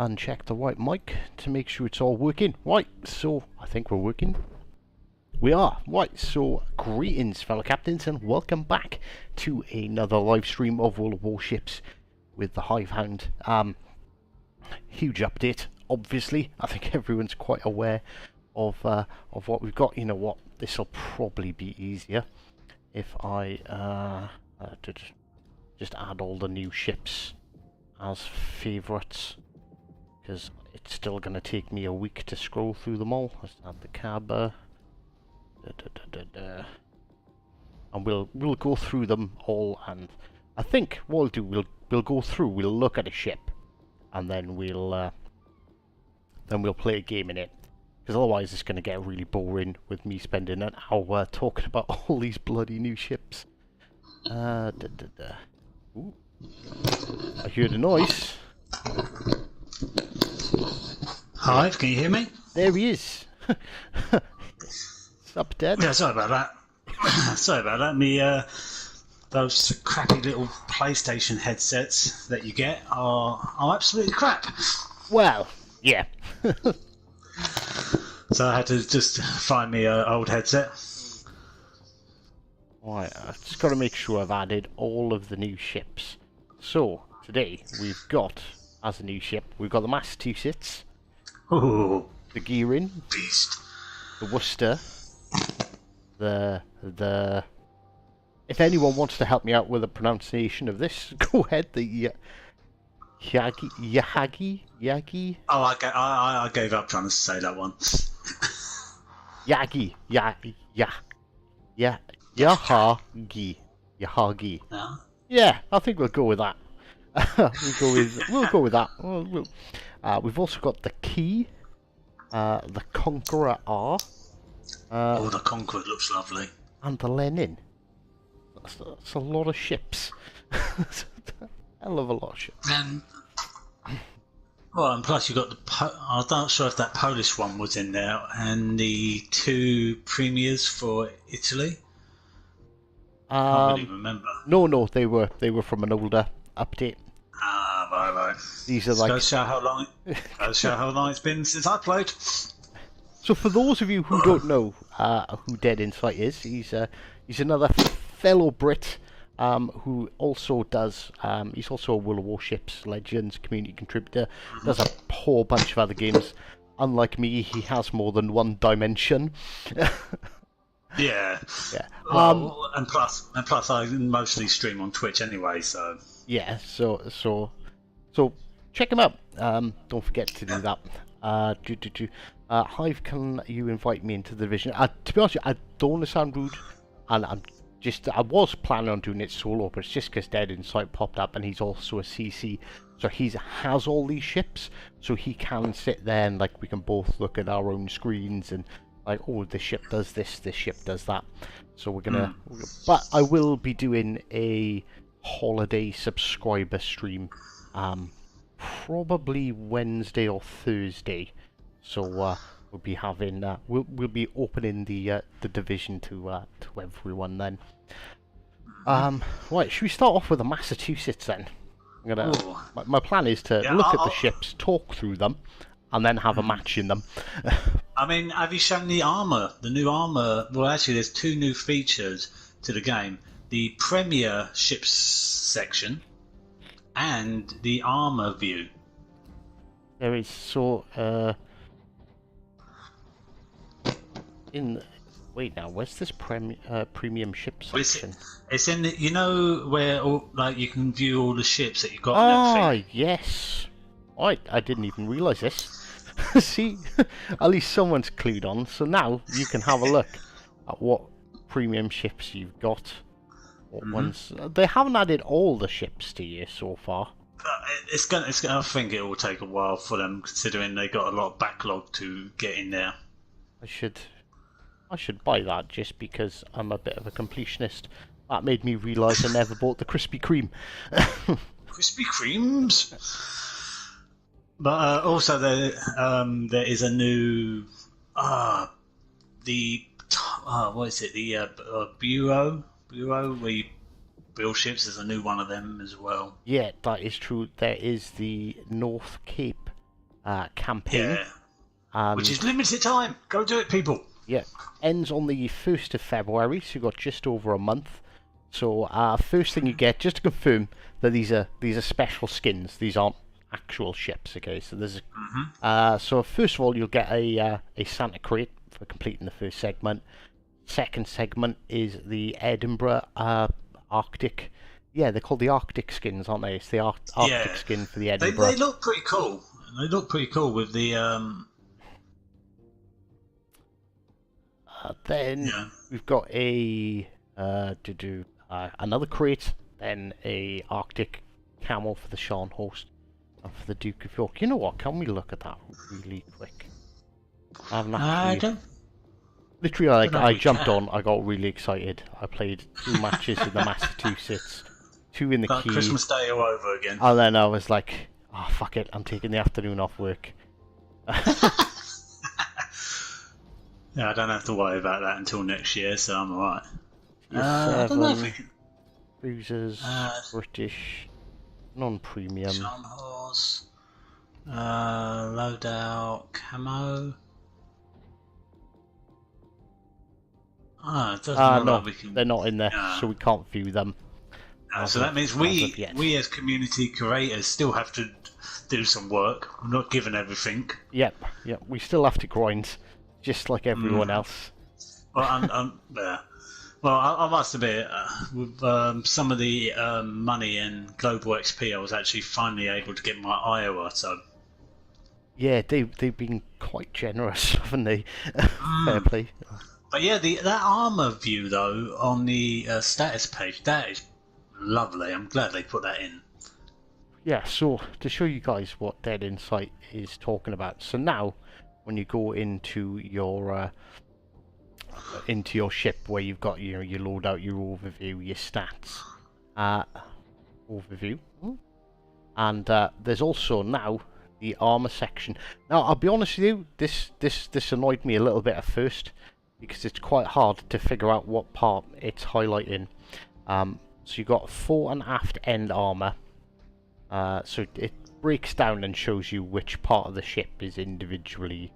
and check the right mic to make sure it's all working. Right, so I think we're working. We are. Right, so greetings fellow captains and welcome back to another live stream of World of Warships with the Hivehound. Huge update, obviously. I think everyone's quite aware of what we've got. You know what, this will probably be easier if I just add all the new ships as favourites, because it's still going to take me a week to scroll through them all. Let's add the Cabba. And we'll go through them all, and I think what we'll do, we'll go through, we'll look at a ship, and then we'll play a game in it, because otherwise it's going to get really boring with me spending an hour talking about all these bloody new ships. Ooh. I heard a noise. Hi, can you hear me? There he is. Up dead. Yeah, sorry about that. Sorry about that. Me, those crappy little PlayStation headsets that you get are absolutely crap. Well, yeah. So I had to just find me an old headset. Right, I've just got to make sure I've added all of the new ships. So, today we've got, as a new ship, we've got the Massachusetts, Ooh, the Gearing, beast. the Worcester, the... If anyone wants to help me out with the pronunciation of this, go ahead, the Yagi? Oh, I gave up trying to say that one. Yagi. Yahagi. No? Yeah, I think we'll go with that. We'll go with that. We've also got the Key, the Conqueror R. Oh, the Conqueror looks lovely. And the Lenin. That's a lot of ships. That's a hell of a lot of ships. And plus you got the. I'm not sure if that Polish one was in there, and the two premiers for Italy. I can't really remember. No, they were from an older update. Ah, right. These are like. Goes show how long it's been since I played. So for those of you who don't know who Dead Insight is, he's another fellow Brit who also does. He's also a World of Warships Legends community contributor. Does a whole bunch of other games. Unlike me, he has more than one dimension. Yeah. Well, and plus, I mostly stream on Twitch anyway, so. Yeah. So check him out. Don't forget to do that. Hive, can you invite me into the division? To be honest, I don't want to sound rude, and I was planning on doing it solo, but it's just because Dead Insight popped up, and he's also a CC, so he has all these ships, so he can sit there and like we can both look at our own screens and like, oh, this ship does this ship does that. So we're gonna, but I will be doing a holiday subscriber stream, probably Wednesday or Thursday. So we'll be having we'll be opening the division to everyone then. Right, should we start off with the Massachusetts then? I'm gonna. My plan is to look at the ships, talk through them, and then have a match in them. I mean, have you shown the armour? The new armour. Well, actually, there's two new features to the game: the Premier ships section and the armour view. There is wait now, where's this premium ship section? It's in the, you know where like you can view all the ships that you've got. Ah, yes. I didn't even realise this. See, at least someone's clued on. So now you can have a look at what premium ships you've got. What ones? They haven't added all the ships to you so far. It's gonna. I think it will take a while for them, considering they got a lot of backlog to get in there. I should buy that just because I'm a bit of a completionist. That made me realise I never bought the Krispy Kreme. Krispy Kremes. But also there is a new what is it, the bureau where you build ships. There's a new one of them as well. Yeah, that is true. There is the North Cape campaign. Yeah. Which is limited time. Go do it, people. Yeah, ends on the 1st of February, so you've got just over a month. So first thing you get, just to confirm that these are special skins. These aren't actual ships. Okay, so there's so first of all you'll get a Santa crate for completing the first segment. Second segment is the Edinburgh Arctic. Yeah, they're called the Arctic skins, aren't they? It's the Arctic skin for the Edinburgh. They look pretty cool. They look pretty cool with the Then we've got a another crate, then a Arctic camel for the Scharnhorst and for the Duke of York. You know what? Can we look at that really quick? I haven't actually. Literally, I jumped on. I got really excited. I played 2 matches in the Massachusetts, 2 in the Key. Christmas Day all over again. And then I was like, oh fuck it, I'm taking the afternoon off work. Yeah, I don't have to worry about that until next year, so I'm alright. I don't know if we can... Cruisers, British, non-premium. Scharnhorst, loadout, camo. It doesn't look like we can... they're not in there, so we can't view them. So that means we as community creators still have to do some work. We're not given everything. Yep, we still have to grind. Just like everyone else. Well, Well, I must admit, with some of the money and global XP, I was actually finally able to get my Iowa. So yeah, they've been quite generous, haven't they? Fair play. But yeah, that armor view though on the status page, that is lovely. I'm glad they put that in. Yeah, so to show you guys what Dead Insight is talking about, so now when you go into your ship where you've got your loadout, your overview, your stats, overview, and there's also now the armor section. Now I'll be honest with you, this annoyed me a little bit at first because it's quite hard to figure out what part it's highlighting. So you've got fore and aft end armor. So it breaks down and shows you which part of the ship is individually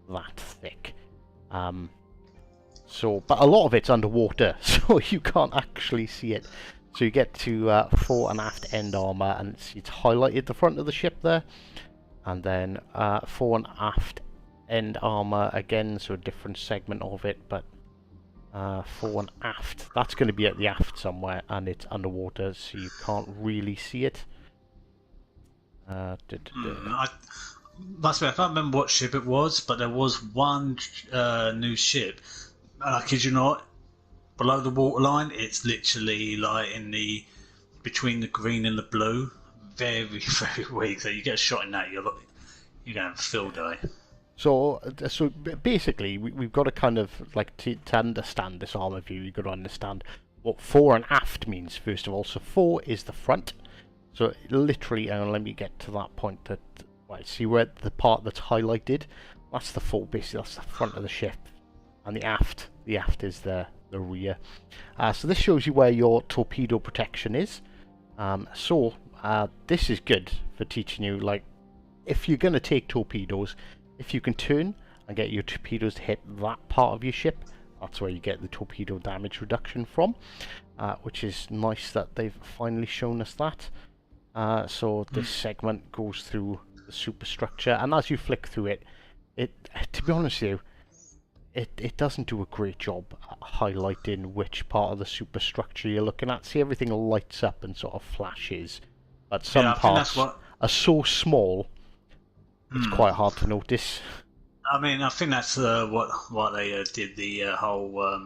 that thick. But a lot of it's underwater, so you can't actually see it. So you get to fore and aft end armor, and it's highlighted the front of the ship there, and then fore and aft end armor again, so a different segment of it, but fore and aft, that's going to be at the aft somewhere, and it's underwater, so you can't really see it. I can't remember what ship it was, but there was one new ship, and I kid you not, below the waterline, it's literally like between the green and the blue, very, very weak. So you get a shot in that, you're going to have a field day. So basically, we've got to kind of like to understand this armor view. You've got to understand what fore and aft means first of all. So fore is the front. So literally, let me get to that point. That see where the part that's highlighted, that's the fore. Basically, that's the front of the ship, and the aft is the rear. So this shows you where your torpedo protection is. This is good for teaching you, like, if you're going to take torpedoes, if you can turn and get your torpedoes to hit that part of your ship, that's where you get the torpedo damage reduction from, which is nice that they've finally shown us that. So this segment goes through the superstructure, and as you flick through it, to be honest with you, it doesn't do a great job at highlighting which part of the superstructure you're looking at. See, everything lights up and sort of flashes, but some parts are so small, it's quite hard to notice. I mean, I think that's what they did the whole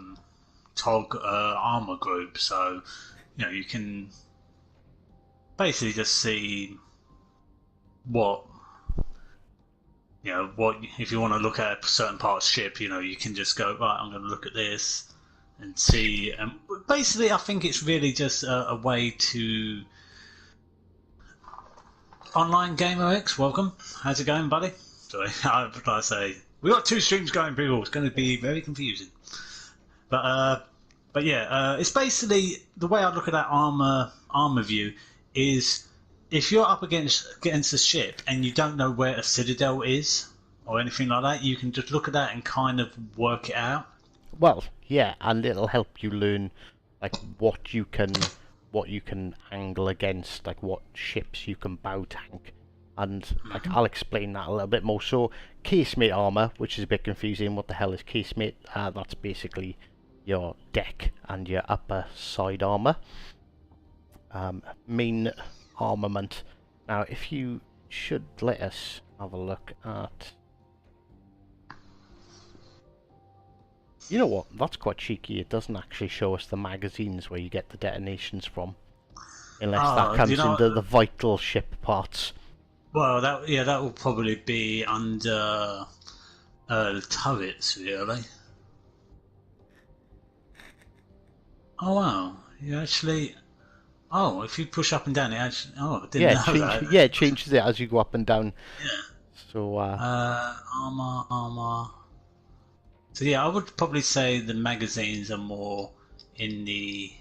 TOG armor group, so you can basically just see what if you want to look at a certain part of the ship, you can just go, right, I'm going to look at this and see. Basically, I think it's really just a way to... Online Gamer X, welcome. How's it going, buddy? Sorry, I say we got 2 streams going, people. It's going to be very confusing. But yeah, it's basically the way I look at that armor view is if you're up against a ship and you don't know where a citadel is or anything like that, you can just look at that and kind of work it out. Well, yeah, and it'll help you learn like what you can angle against, like what ships you can bow tank, and like I'll explain that a little bit more. So casemate armor, which is a bit confusing. What the hell is casemate? That's basically your deck and your upper side armor. Main armament. Now, if you should let us have a look at. You know what? That's quite cheeky. It doesn't actually show us the magazines where you get the detonations from, unless that comes into the vital ship parts. Well, that will probably be under turrets, really. Oh wow! You actually. Oh, if you push up and down, it actually. Oh, I didn't know that. Yeah, it changes it as you go up and down. Yeah. So. Armor. So yeah, I would probably say the magazines are more in the.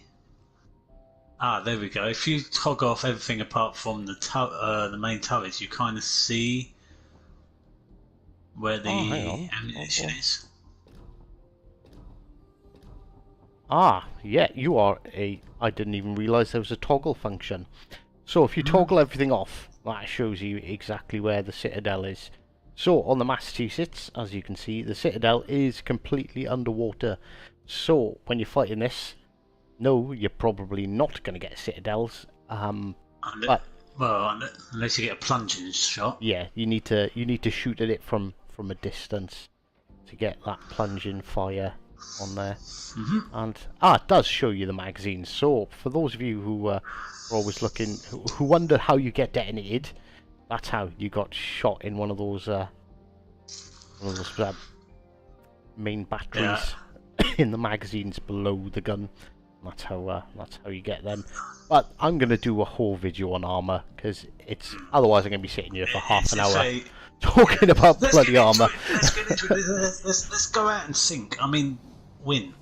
There we go. If you tog off everything apart from the main turrets, you kind of see where the ammunition is. Yeah, you are a... I didn't even realise there was a toggle function. So if you toggle everything off, that shows you exactly where the citadel is. So on the Massachusetts, as you can see, the citadel is completely underwater. So when you're fighting this, no, you're probably not going to get citadels. But unless you get a plunging shot. Yeah, you need to shoot at it from a distance to get that plunging fire on there. And it does show you the magazines. So for those of you who are always looking, who wonder how you get detonated, that's how you got shot in one of those main batteries in the magazines below the gun. That's how you get them. But I'm gonna do a whole video on armor because it's otherwise I'm gonna be sitting here for half an hour talking about bloody armor. Let's get into it. Let's go out and sink. I mean, win.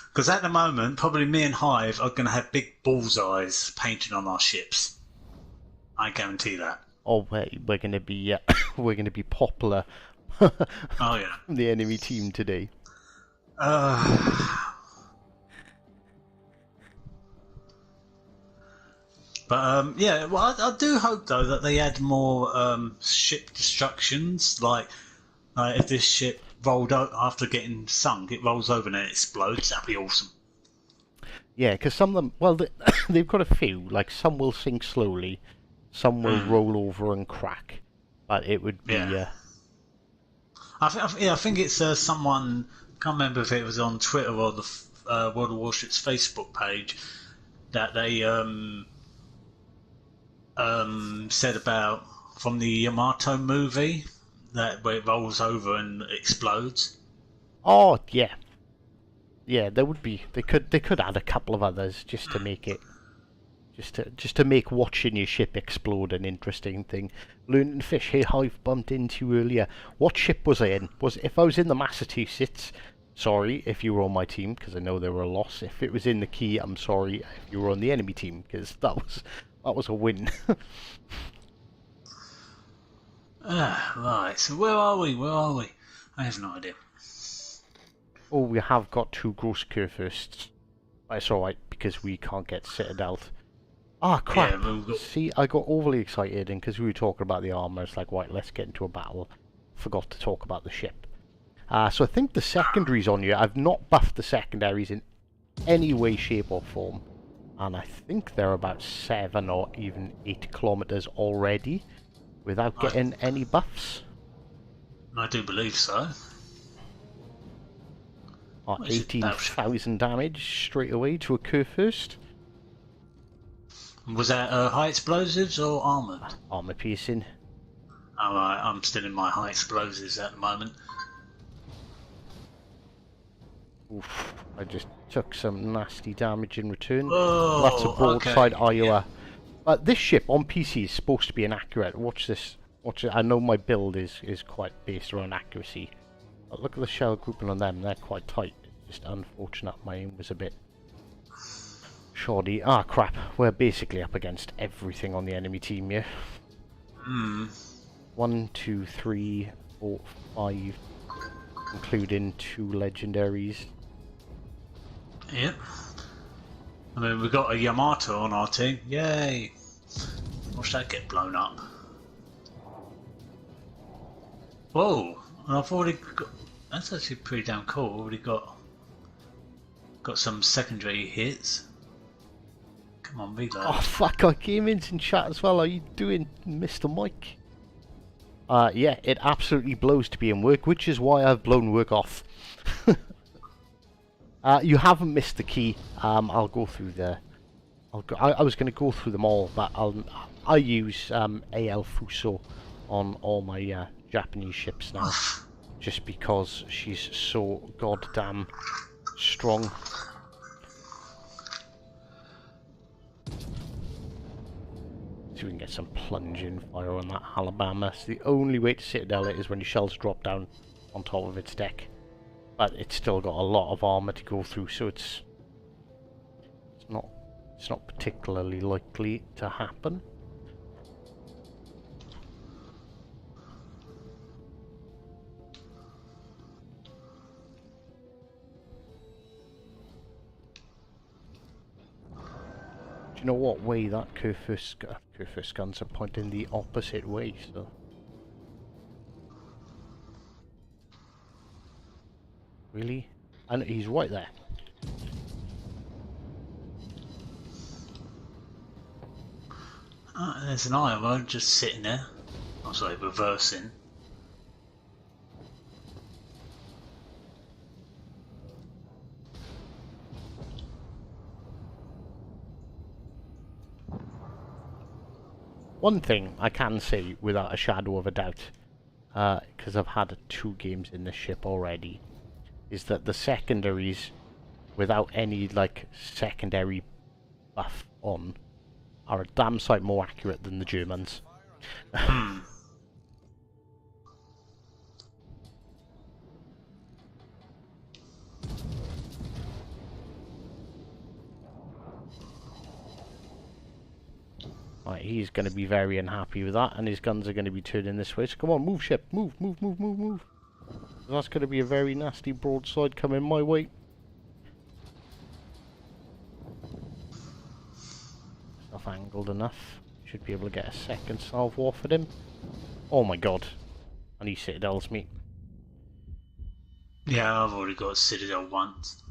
Because at the moment, probably me and Hive are going to have big bullseyes painted on our ships. I guarantee that. Oh, we're going to be popular. Oh yeah. From the enemy team today. But yeah, well, I do hope though that they add more ship destructions. Like if this ship rolled out after getting sunk, it rolls over and it explodes. That'd be awesome. Yeah, because some of them, well, they've got a few. Like some will sink slowly, some will roll over and crack. But it would be. I think it's someone. Can't remember if it was on Twitter or the World of Warships Facebook page that they said about from the Yamato movie that where it rolls over and explodes. Oh yeah, there would be. They could add a couple of others just to make it, just to make watching your ship explode an interesting thing. Learning to fish. Hey, I've bumped into you earlier. What ship was I in? If I was in the Massachusetts? Sorry if you were on my team because I know they were a loss. If it was in the Key, I'm sorry if you were on the enemy team because that was a win. Right, so where are we? I have no idea. Oh, we have got 2 gross cure firsts. But it's alright because we can't get citadel. Crap! Yeah, See, I got overly excited and because we were talking about the armour, it's like, right, let's get into a battle. Forgot to talk about the ship. So I think the secondaries on you, I've not buffed the secondaries in any way, shape or form. And I think they're about 7 or even 8 kilometres already without getting any buffs. I do believe so. 18,000 damage straight away to a cure first. Was that high explosives or armoured? Armour piercing. Alright, I'm still in my high explosives at the moment. Oof, I just took some nasty damage in return. Oh, that's a broadside Iowa. Yeah. But this ship on PC is supposed to be inaccurate. Watch this. Watch it. I know my build is quite based around accuracy. But look at the shell grouping on them. They're quite tight. It's just unfortunate my aim was a bit Shoddy. Ah, crap. We're basically up against everything on the enemy team here. Hmm. 1, 2, 3, 4, 5, including 2 legendaries. Yep. I mean, we've got a Yamato on our team. Yay! Watch that get blown up. Whoa! And I've already got. That's actually pretty damn cool. Already got some secondary hits. Come on, reload. Oh fuck! I came into chat as well. How you doing, Mr. Mike? Yeah, it absolutely blows to be in work, which is why I've blown work off. You haven't missed the key. I'll go through the. I was going to go through them all, but I use AL Fuso on all my Japanese ships now, just because she's so goddamn strong. See if we can get some plunging fire on that Alabama. It's the only way to citadel it is when your shells drop down on top of its deck. But it's still got a lot of armour to go through, so it's not particularly likely to happen. Do you know what way that Kurfürst guns are pointing the opposite way, so... Really? And he's right there. There's an IMO just sitting there. Oh, sorry, reversing. One thing I can say without a shadow of a doubt, because I've had 2 games in this ship already, is that the secondaries, without any like secondary buff on, are a damn sight more accurate than the Germans. Right, he's going to be very unhappy with that, and his guns are going to be turning this way. So come on, move ship, move, move, move, move, move. That's going to be a very nasty broadside coming my way. Stuff angled enough. Should be able to get a second salvo off at him. Oh my god. And he citadels me. Yeah, I've already got a citadel once.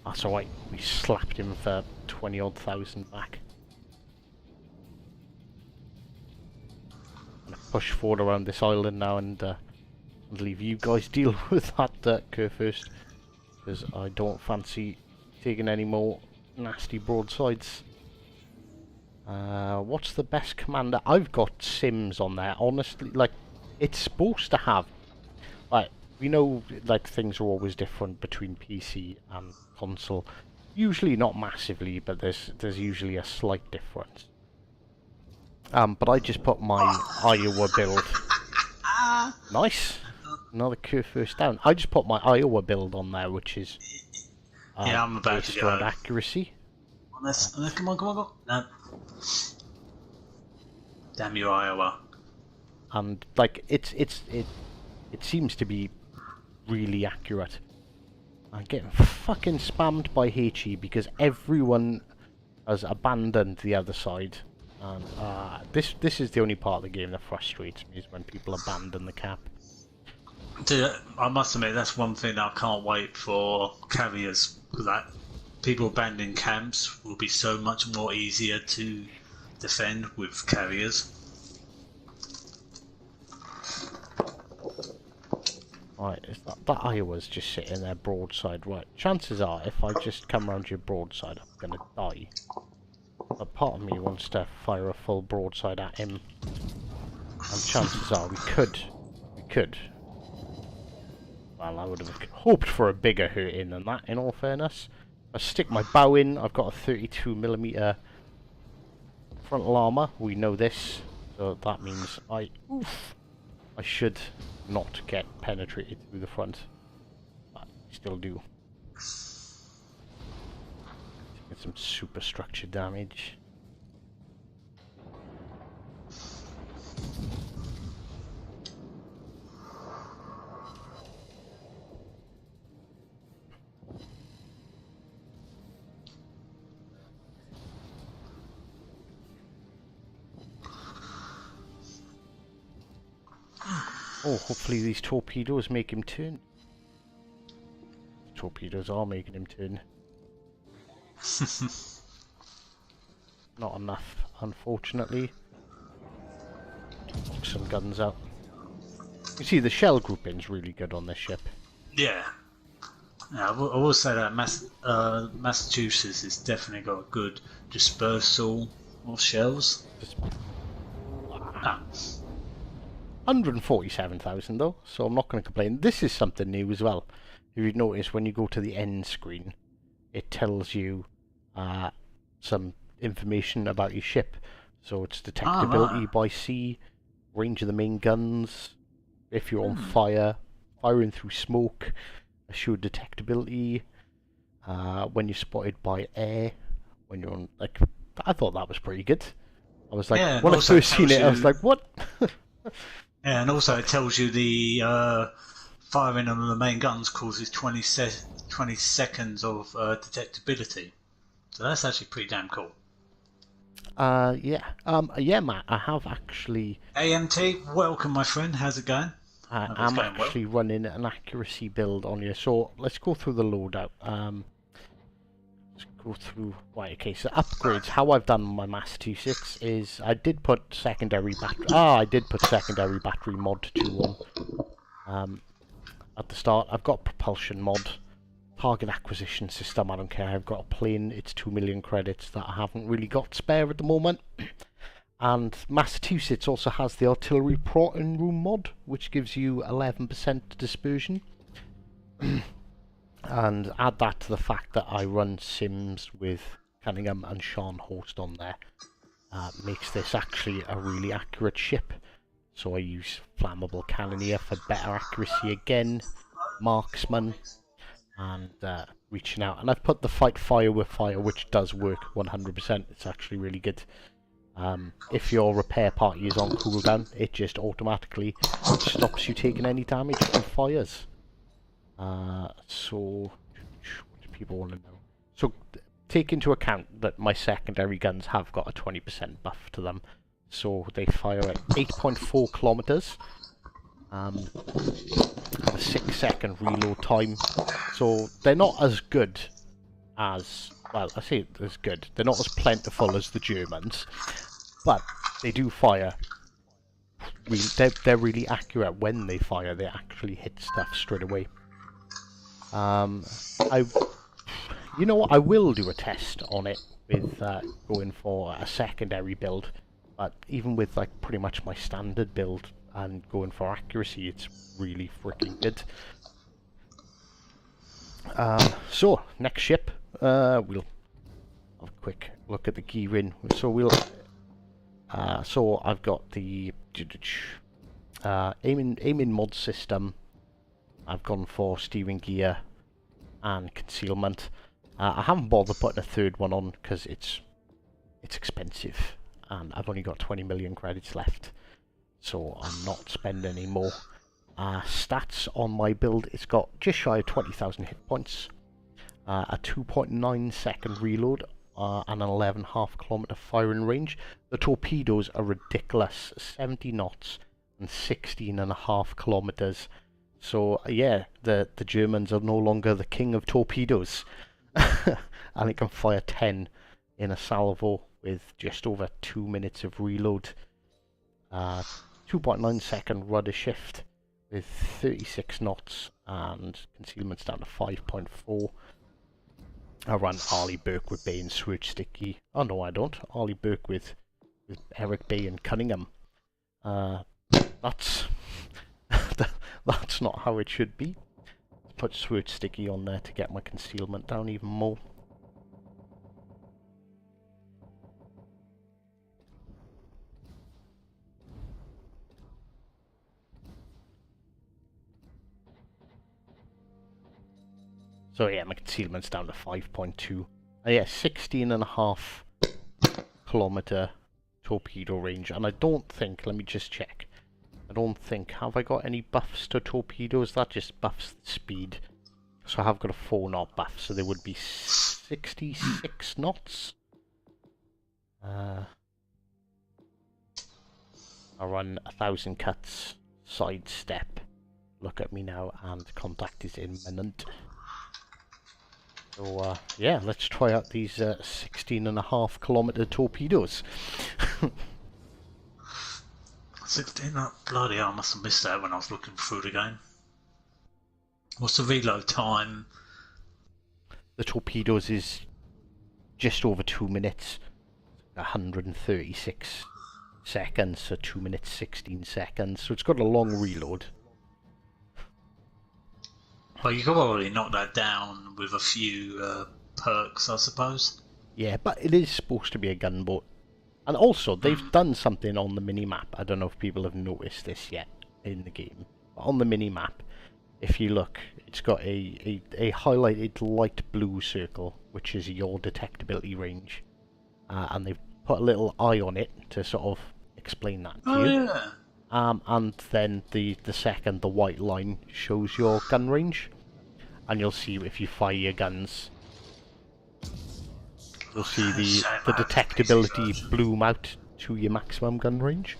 That's alright. We slapped him for 20 odd thousand back. I'm going to push forward around this island now and leave you guys deal with that Kurfürst, because I don't fancy taking any more nasty broadsides. What's the best commander? I've got Sims on there, honestly. Like, it's supposed to have... Like, we know like things are always different between PC and console. Usually not massively, but there's usually a slight difference. But I just put my Iowa build. Nice. Another Kurfürst down. I just put my Iowa build on there, which is yeah, I'm about to go. Accuracy. Come on, come on, come on. No. Damn you, Iowa. And like it seems to be really accurate. I'm getting fucking spammed by HE because everyone has abandoned the other side. And this is the only part of the game that frustrates me, is when people abandon the cap. Dude, I must admit, that's one thing that I can't wait for carriers. That people abandoning camps will be so much more easier to defend with carriers. Right, that Iowa's just sitting there broadside. Right, chances are if I just come around your broadside, I'm gonna die. But part of me wants to fire a full broadside at him, and chances are we could. Well, I would have hoped for a bigger hurting than that, in all fairness. I stick my bow in. I've got a 32mm frontal armor. We know this, so that means I should not get penetrated through the front. But still do. Get some superstructure damage. Oh, hopefully these torpedoes make him turn. Torpedoes are making him turn. Not enough, unfortunately. Knock some guns out. You see, the shell grouping's really good on this ship. Yeah. I will say that Massachusetts has definitely got a good dispersal of shells. Just Ah. 147,000 though, so I'm not going to complain. This is something new as well. If you notice, when you go to the end screen, it tells you some information about your ship. So it's detectability by sea, range of the main guns, if you're on fire, firing through smoke, assured detectability, when you're spotted by air, when you're on, like, I thought that was pretty good. I was like, Yeah, when I first seen it, I was like, what? Yeah, and also it tells you the firing on the main guns causes 20 seconds of detectability. So that's actually pretty damn cool. Yeah, Matt, I have actually... AMT, welcome my friend, how's it going? I'm actually running an accuracy build on you, so let's go through the loadout. Let's go through... Right, okay, so upgrades. How I've done my Massachusetts is I did put secondary battery... I did put secondary battery mod 2 on. At the start, I've got propulsion mod, target acquisition system, I don't care. I've got a plane, it's 2 million credits that I haven't really got spare at the moment. And Massachusetts also has the artillery plotting room mod, which gives you 11% dispersion. And add that to the fact that I run sims with Cunningham and Sean Host on there. Makes this actually a really accurate ship. So I use flammable cannoneer for better accuracy again, marksman, and reaching out. And I've put the fight fire with fire, which does work 100%. It's actually really good. If your repair party is on cooldown, it just automatically stops you taking any damage from fires. So, what do people want to know? So, take into account that my secondary guns have got a 20% buff to them. So, they fire at 8.4 kilometers. Have a 6-second reload time. So, they're not as good as... Well, I say as good. They're not as plentiful as the Germans. But they do fire. They're really accurate when they fire. They actually hit stuff straight away. You know what? I will do a test on it with going for a secondary build. But even with like pretty much my standard build and going for accuracy, it's really freaking good. So next ship, we'll have a quick look at the gearing. So we'll. So I've got the aiming mod system. I've gone for steering gear and concealment. I haven't bothered putting a third one on because it's expensive, and I've only got 20 million credits left, so I'm not spending any more. Stats on my build: it's got just shy of 20,000 hit points, a 2.9 second reload. And an 11.5 kilometer firing range. The torpedoes are ridiculous, 70 knots and 16.5 kilometers. So yeah, the Germans are no longer the king of torpedoes, and it can fire 10 in a salvo with just over 2 minutes of reload. 2.9 second rudder shift with 36 knots, and concealment's down to 5.4. I run Arleigh Burke with Bay and Sword Sticky. Oh no, I don't. Arleigh Burke with Eric Bay and Cunningham. That's that's not how it should be. Put Sword Sticky on there to get my concealment down even more. So yeah, my concealment's down to 5.2. Yeah, 16.5 kilometer torpedo range. And I don't think, let me just check. I don't think, have I got any buffs to torpedoes? That just buffs the speed. So I have got a 4-knot buff, so there would be 66 knots. I run 1,000 cuts, sidestep. Look at me now, and contact is imminent. So yeah, let's try out these 16.5 kilometer torpedoes. 16, oh, bloody hell, I must have missed that when I was looking through the game. What's the reload time? The torpedoes is just over 2 minutes, 136 seconds, so 2 minutes 16 seconds, so it's got a long reload. Well, you could probably knock that down with a few perks, I suppose. Yeah, but it is supposed to be a gunboat. And also, they've done something on the mini-map. I don't know if people have noticed this yet in the game. But on the mini-map, if you look, it's got a highlighted light blue circle, which is your detectability range. And they've put a little eye on it to sort of explain that to you. Yeah. And then the white line, shows your gun range. And you'll see if you fire your guns, you'll see the detectability bloom out to your maximum gun range.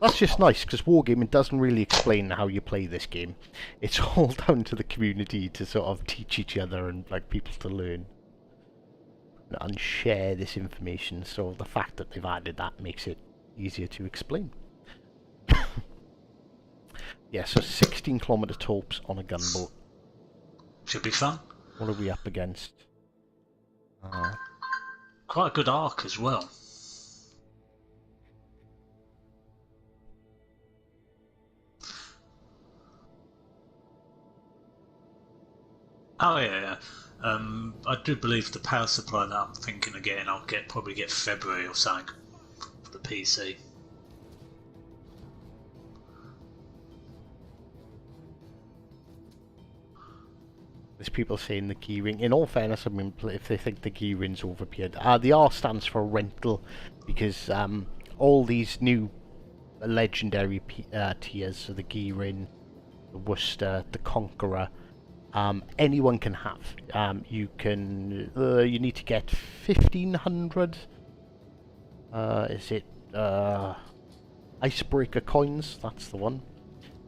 That's just nice, because Wargaming doesn't really explain how you play this game. It's all down to the community to sort of teach each other and like people to learn and share this information, so the fact that they've added that makes it easier to explain. Yeah, so 16 kilometer torps on a gunboat. Should be fun. What are we up against? Quite a good arc as well. Oh yeah. I do believe the power supply that I'm thinking of getting, I'll probably get February or something for the PC. There's people saying the keyring. In all fairness, I mean, if they think the keyring's overpaid, the R stands for rental, because all these new legendary tiers, so the keyring, the Worcester, the Conqueror, anyone can have. You need to get 1,500. Is it icebreaker coins? That's the one.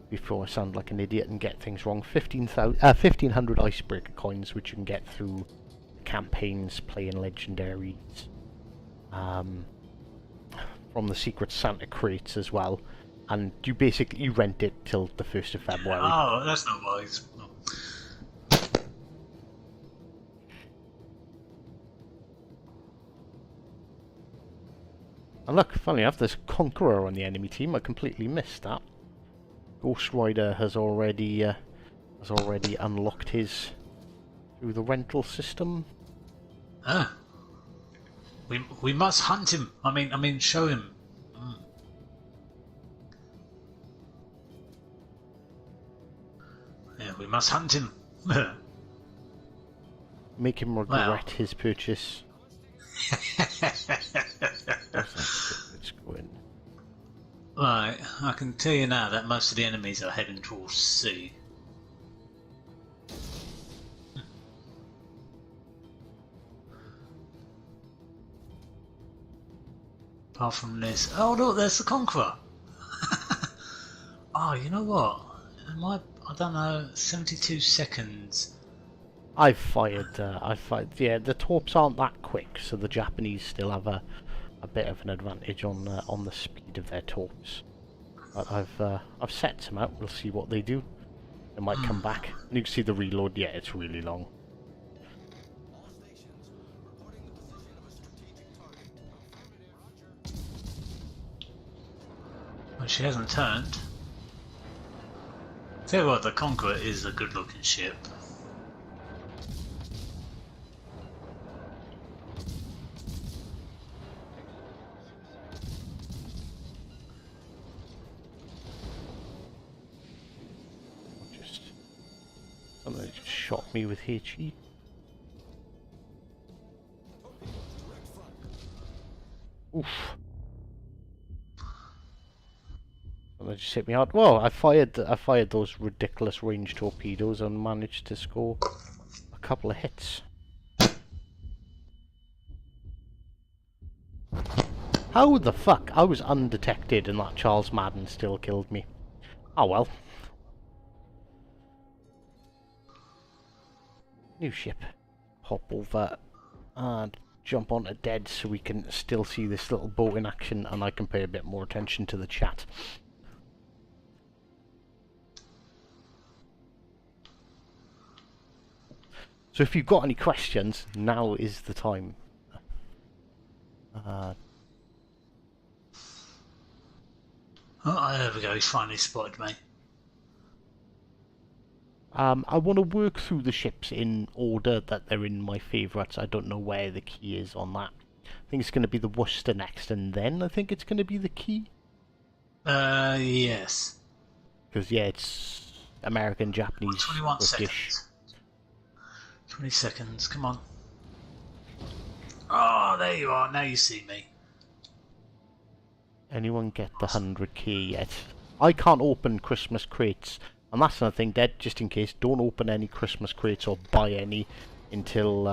Before I sound like an idiot and get things wrong, 1,500 icebreaker coins, which you can get through campaigns, playing legendaries, from the Secret Santa crates as well, and you basically rent it till the 1st of February. Oh, that's not wise. No. And look, funny enough, there's Conqueror on the enemy team. I completely missed that. Ghost Rider has already unlocked his through the rental system. We must hunt him. I mean, show him. Yeah, we must hunt him. Make him regret his purchase. Let's go in. Right, I can tell you now that most of the enemies are heading towards sea. Apart from this, oh look, there's the Conqueror. Oh, you know what? I don't know, 72 seconds. I've fired. Yeah, the torps aren't that quick, so the Japanese still have a bit of an advantage on the speed of their torps. But I've set some out. We'll see what they do. They might come back. And you can see the reload. Yeah, it's really long. Well, she hasn't turned. Tell you what, the Conqueror is a good-looking ship. Somebody just shot me with HE. Oof. And they just hit me hard. Well, I fired those ridiculous range torpedoes and managed to score a couple of hits. How the fuck? I was undetected and that Charles Madden still killed me. Oh well. New ship. Hop over and jump onto dead so we can still see this little boat in action and I can pay a bit more attention to the chat. So if you've got any questions, now is the time. Oh, there we go, he's finally spotted me. I want to work through the ships in order that they're in my favourites. I don't know where the key is on that. I think it's going to be the Worcester next, and then I think it's going to be the key. Yes. Because, yeah, it's American, Japanese, 21 British. seconds. 20 seconds, come on. Oh, there you are, now you see me. Anyone get the 100k yet? I can't open Christmas crates. And that's another thing, Dead, just in case, don't open any Christmas crates or buy any until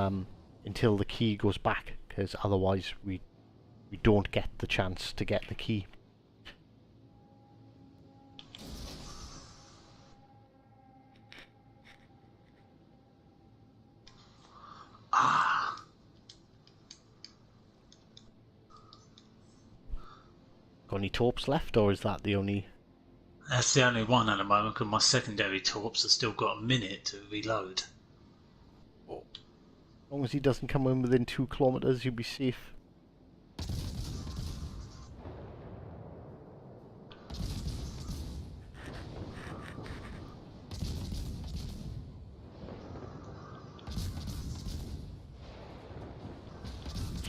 the key goes back, because otherwise we don't get the chance to get the key. Ah. Got any torps left, or is that the only... That's the only one at the moment, because my secondary torps have still got a minute to reload. Oh. As long as he doesn't come in within 2 kilometers, you'll be safe.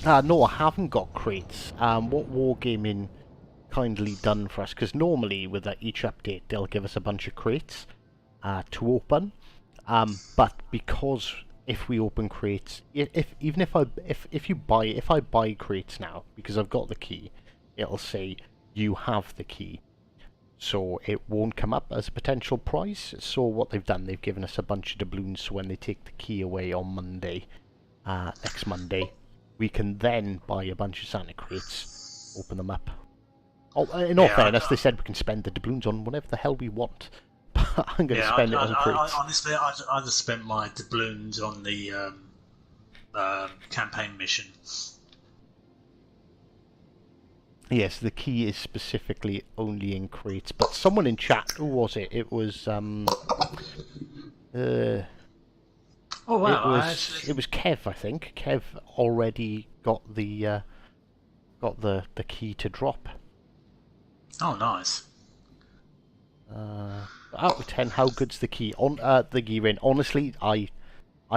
No, I haven't got crates. What Wargaming kindly done for us, because normally with each update they'll give us a bunch of crates to open, but because if we open crates, if I buy crates now, because I've got the key, it'll say you have the key, so it won't come up as a potential prize. So what they've done, they've given us a bunch of doubloons, so when they take the key away on Monday, next Monday, we can then buy a bunch of Santa crates, open them up. Oh, in all fairness, they said we can spend the doubloons on whatever the hell we want. But I'm going to spend it on crates. Honestly, I just spent my doubloons on the campaign mission. Yes, the key is specifically only in crates. But someone in chat, who was it? It was oh wow! It was Kev, I think. Kev already got the key to drop. Oh, nice. Out of 10, how good's the key? On the gear in. Honestly, I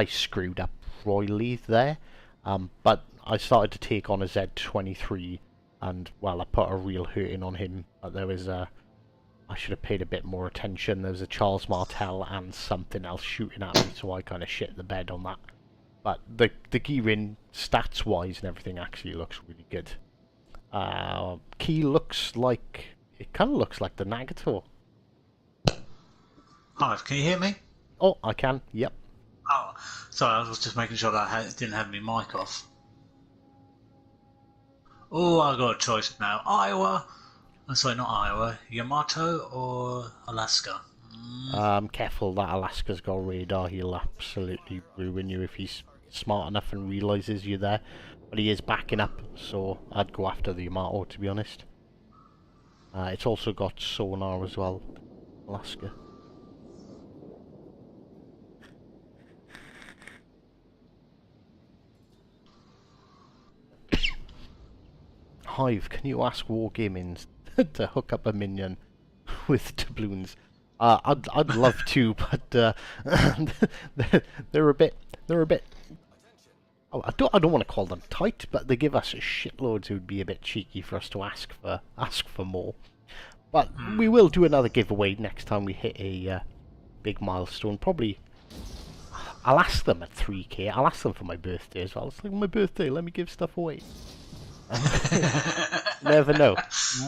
screwed up royally there. But I started to take on a Z23, and well, I put a real hurting on him. But there was I should have paid a bit more attention. There was a Charles Martel and something else shooting at me, so I kind of shit the bed on that. But the gear in, stats wise and everything, actually looks really good. Key looks like, it kind of looks like the Nagato. Hi, can you hear me? Oh, I can. Yep. Oh, sorry, I was just making sure that I didn't have my mic off. Oh, I've got a choice now. Iowa. Oh, sorry, not Iowa. Yamato or Alaska? Careful, that Alaska's got radar. He'll absolutely ruin you if he's smart enough and realises you're there. But he is backing up, so I'd go after the Yamato, to be honest. It's also got sonar as well, Alaska. Hive, can you ask Wargaming to hook up a minion with doubloons? I'd love to, but they're a bit. Oh, I don't want to call them tight, but they give us shitloads. It would be a bit cheeky for us to ask for more. But we will do another giveaway next time we hit a big milestone. Probably I'll ask them at 3k. I'll ask them for my birthday as well. It's like my birthday. Let me give stuff away. Never know.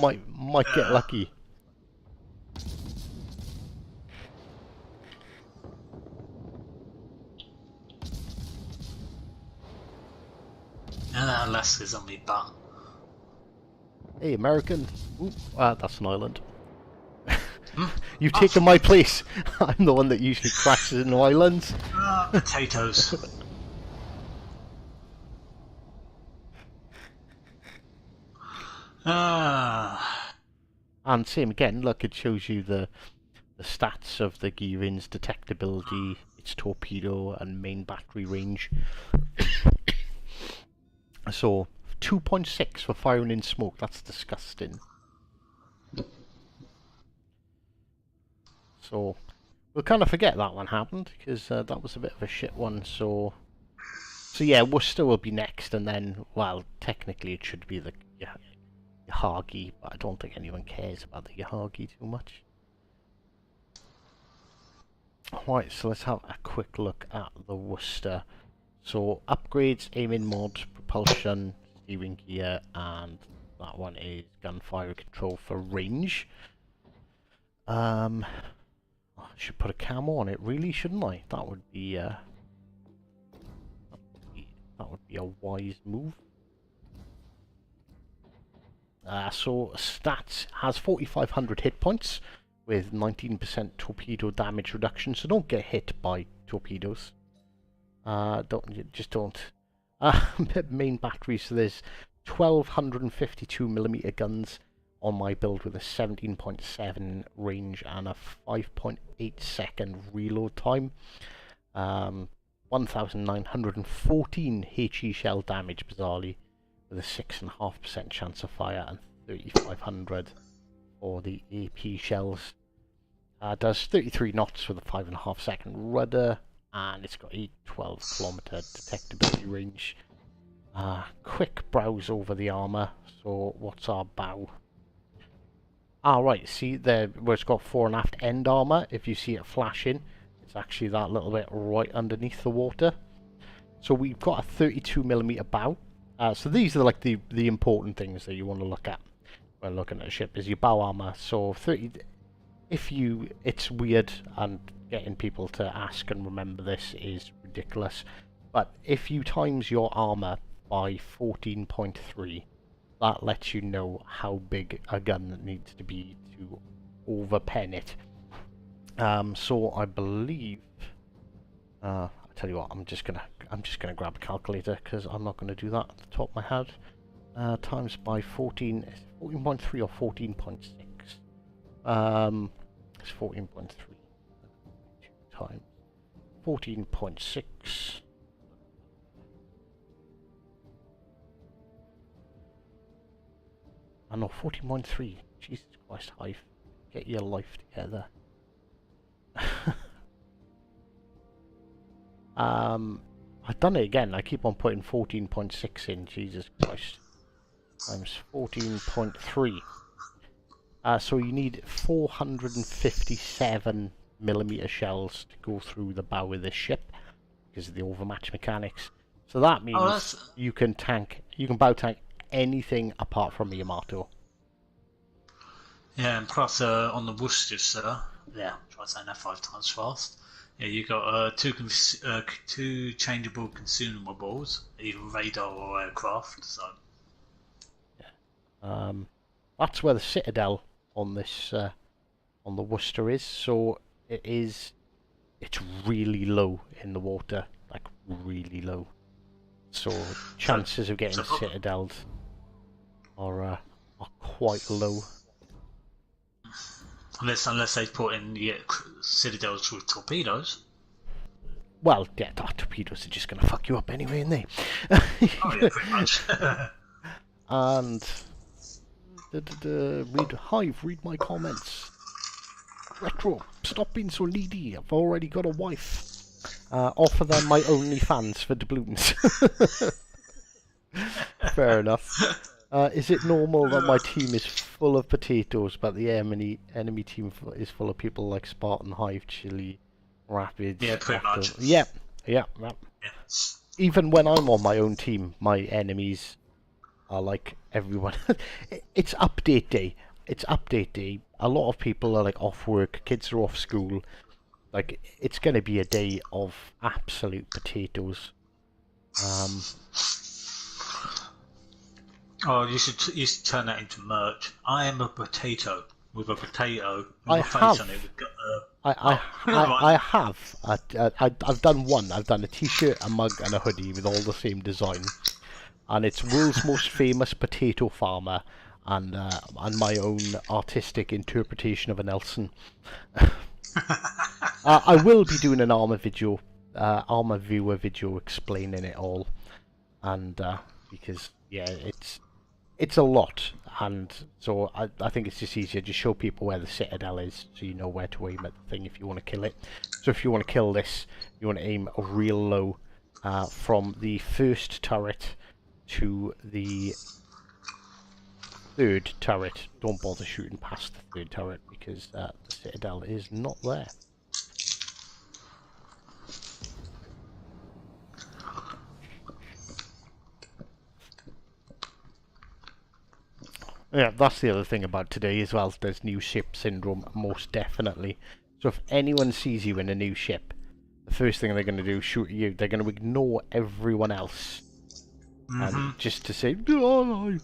Might get lucky. Alaska's on me butt. Hey, American. Ooh, that's an island. You've taken my place. I'm the one that usually crashes in islands. Potatoes. And same again, look, it shows you the stats of the gearing's detectability, its torpedo and main battery range. So 2.6 for firing in smoke, that's disgusting. So we'll kind of forget that one happened, because that was a bit of a shit one. So yeah, Worcester will be next, and then, well, technically it should be the Yahagi, but I don't think anyone cares about the Yahagi too much. Right, so let's have a quick look at the Worcester. So upgrades, aiming mod, propulsion, steering gear, and that one is gunfire control for range. I should put a camo on it, really, shouldn't I? That would be a wise move. So stats has 4,500 hit points with 19% torpedo damage reduction. So don't get hit by torpedoes. Don't. Main battery. So there's 1,252mm guns on my build with a 17.7 range and a 5.8 second reload time. 1,914 HE shell damage, bizarrely, with a 6.5% chance of fire, and 3,500 for the AP shells. Does 33 knots with a 5.5 second rudder, and it's got a 12km detectability range. Quick browse over the armour. So what's our bow? Right, see there where it's got fore and aft end armour, if you see it flashing, it's actually that little bit right underneath the water. So we've got a 32mm bow. So these are like the important things that you want to look at when looking at a ship, is your bow armour. So 30, it's weird, and getting people to ask and remember this is ridiculous, but if you times your armour by 14.3, that lets you know how big a gun needs to be to overpen it. So I believe, I tell you what, I'm just gonna grab a calculator, because I'm not gonna do that at the top of my head. Times by 14, 14.3 or 14.6. It's 14.3 times 14.6. I know, 14.3. Jesus Christ, Hive. Get your life together. I've done it again. I keep on putting 14.6 in. Jesus Christ. Times 14.3. So you need 457mm shells to go through the bow of this ship, because of the overmatch mechanics. So that means you can bow tank anything apart from the Yamato. Yeah, and plus on the Worcester, try saying that 5 times fast. Yeah, you got two changeable consumables, either radar or aircraft. So yeah, that's where the Citadel on this on the Worcester is. So it's really low in the water, like really low. So chances of getting Citadelled are quite low. Unless they put in Citadels with torpedoes. Well, yeah, torpedoes are just going to fuck you up anyway, aren't they? Oh yeah, pretty much. And read my comments. Retro, stop being so needy. I've already got a wife. Offer them my OnlyFans for doubloons. Fair enough. Is it normal that my team is full of potatoes, but the enemy team is full of people like Spartan, Hive, Chili, rapids. Yeah, pretty much. Yeah. Yeah. Even when I'm on my own team, my enemies are like everyone. It's update day. It's update day. A lot of people are like off work. Kids are off school. Like, it's going to be a day of absolute potatoes. Oh, you should turn that into merch. I am a potato with a potato with I a face have. on it. We've got, I have. I've done one. I've done a t-shirt, a mug, and a hoodie with all the same design. And it's world's most famous potato farmer, and my own artistic interpretation of a Nelson. I will be doing an armor viewer video explaining it all, and because yeah, it's a lot, and so I think it's just easier to show people where the citadel is, so you know where to aim at the thing if you want to kill it. So if you want to kill this, you want to aim real low, from the first turret to the third turret. Don't bother shooting past the third turret because the citadel is not there. Yeah, that's the other thing about today as well. There's new ship syndrome, most definitely. So if anyone sees you in a new ship, the first thing they're going to do is shoot at you. They're going to ignore everyone else, and just to say, "Oh,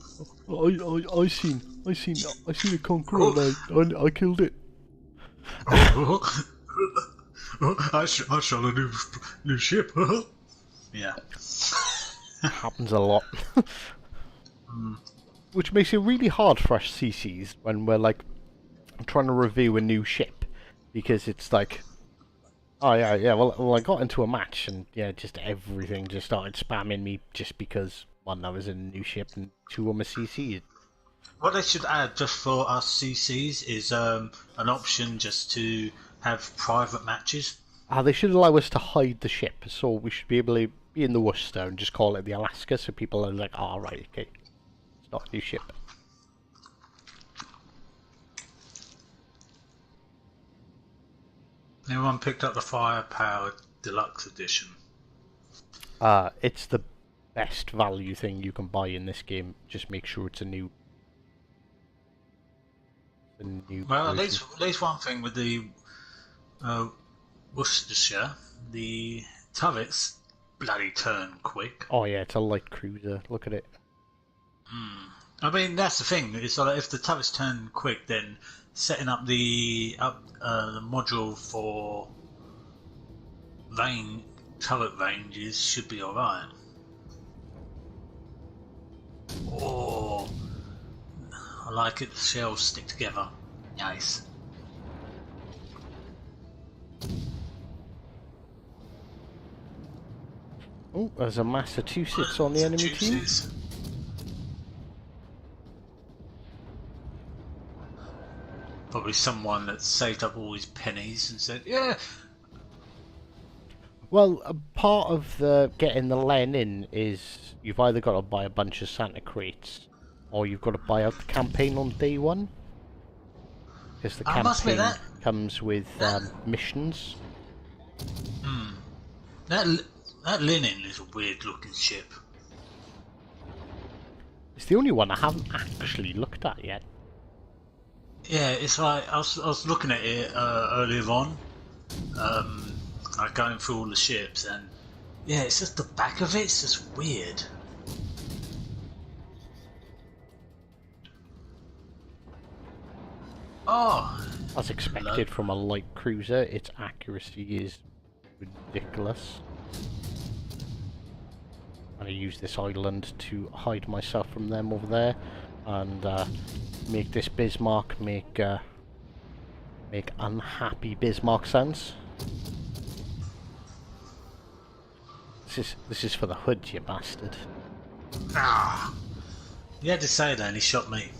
I seen a Conqueror, I killed it." I shot a new ship. Yeah, happens a lot. Which makes it really hard for us CCs when we're like trying to review a new ship, because it's like, oh yeah, well I got into a match and yeah, just everything just started spamming me just because one, I was in a new ship, and two, I'm a CC. What they should add just for us CCs is an option just to have private matches. They should allow us to hide the ship, so we should be able to be in the Worcester and just call it the Alaska, so people are like, oh right, okay. It's not a new ship. Anyone picked up the Firepower Deluxe Edition? It's the best value thing you can buy in this game. Just make sure it's a new. Well, at least one thing with the Worcestershire, the turrets bloody turn quick. Oh yeah, it's a light cruiser. Look at it. I mean, that's the thing. It's like if the turrets turn quick, then setting up the module for turret ranges should be alright. Oh, I like it. The shells stick together. Nice. Oh, there's a Massachusetts on the enemy team. Probably someone that saved up all his pennies and said, yeah. Well, a part of the getting the Lenin is you've either got to buy a bunch of Santa crates, or you've got to buy out the campaign on day one. Because the campaign comes with missions. That Lenin is a weird looking ship. It's the only one I haven't actually looked at yet. Yeah, it's like I was looking at it earlier on, like going through all the ships, and yeah, it's just the back of it's just weird. Oh, as expected from a light cruiser, its accuracy is ridiculous. And I use this island to hide myself from them over there, and make this Bismarck make unhappy Bismarck sounds. This is for the hood, you bastard. Ah, you had to say that, and he shot me.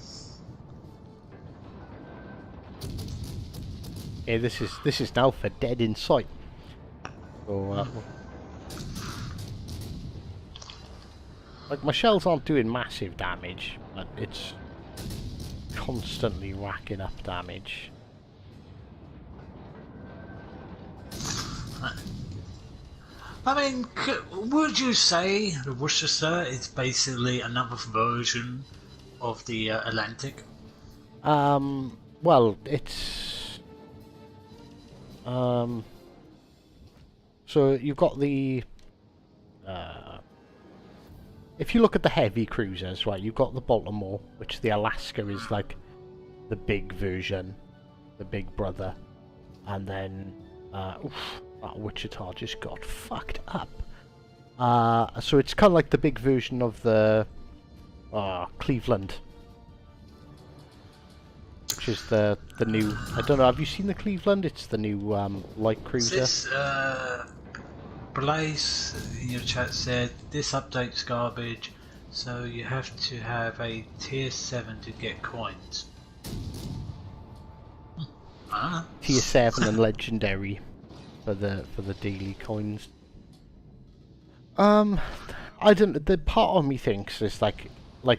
Yeah, this is now for dead in sight. So, like, my shells aren't doing massive damage, but it's constantly racking up damage. I mean, would you say the Worcester is basically another version of the Atlantic? Well, it's so you've got the if you look at the heavy cruisers, right, you've got the Baltimore, which the Alaska is like the big version, the big brother, and then that Wichita just got fucked up. So it's kind of like the big version of the Cleveland, which is the new. I don't know. Have you seen the Cleveland? It's the new light cruiser. This Blaze in your chat said this update's garbage, so you have to have a tier 7 to get coins. Tier 7 and legendary for the daily coins. I don't. The part of me thinks it's like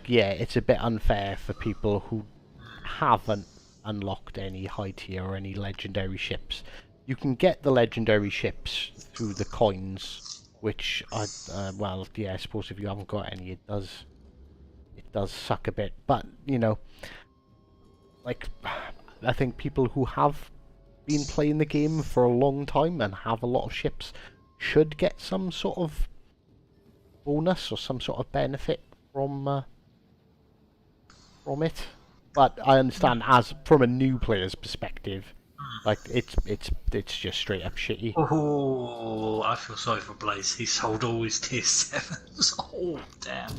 yeah, it's a bit unfair for people who haven't unlocked any high tier or any legendary ships. You can get the legendary ships through the coins, which well, yeah, I suppose if you haven't got any, it does suck a bit. But you know, like, I think people who have been playing the game for a long time and have a lot of ships should get some sort of bonus or some sort of benefit from it. But I understand, as from a new player's perspective, like it's just straight up shitty. Oh, I feel sorry for Blaze. He sold all his tier 7s. Oh, damn.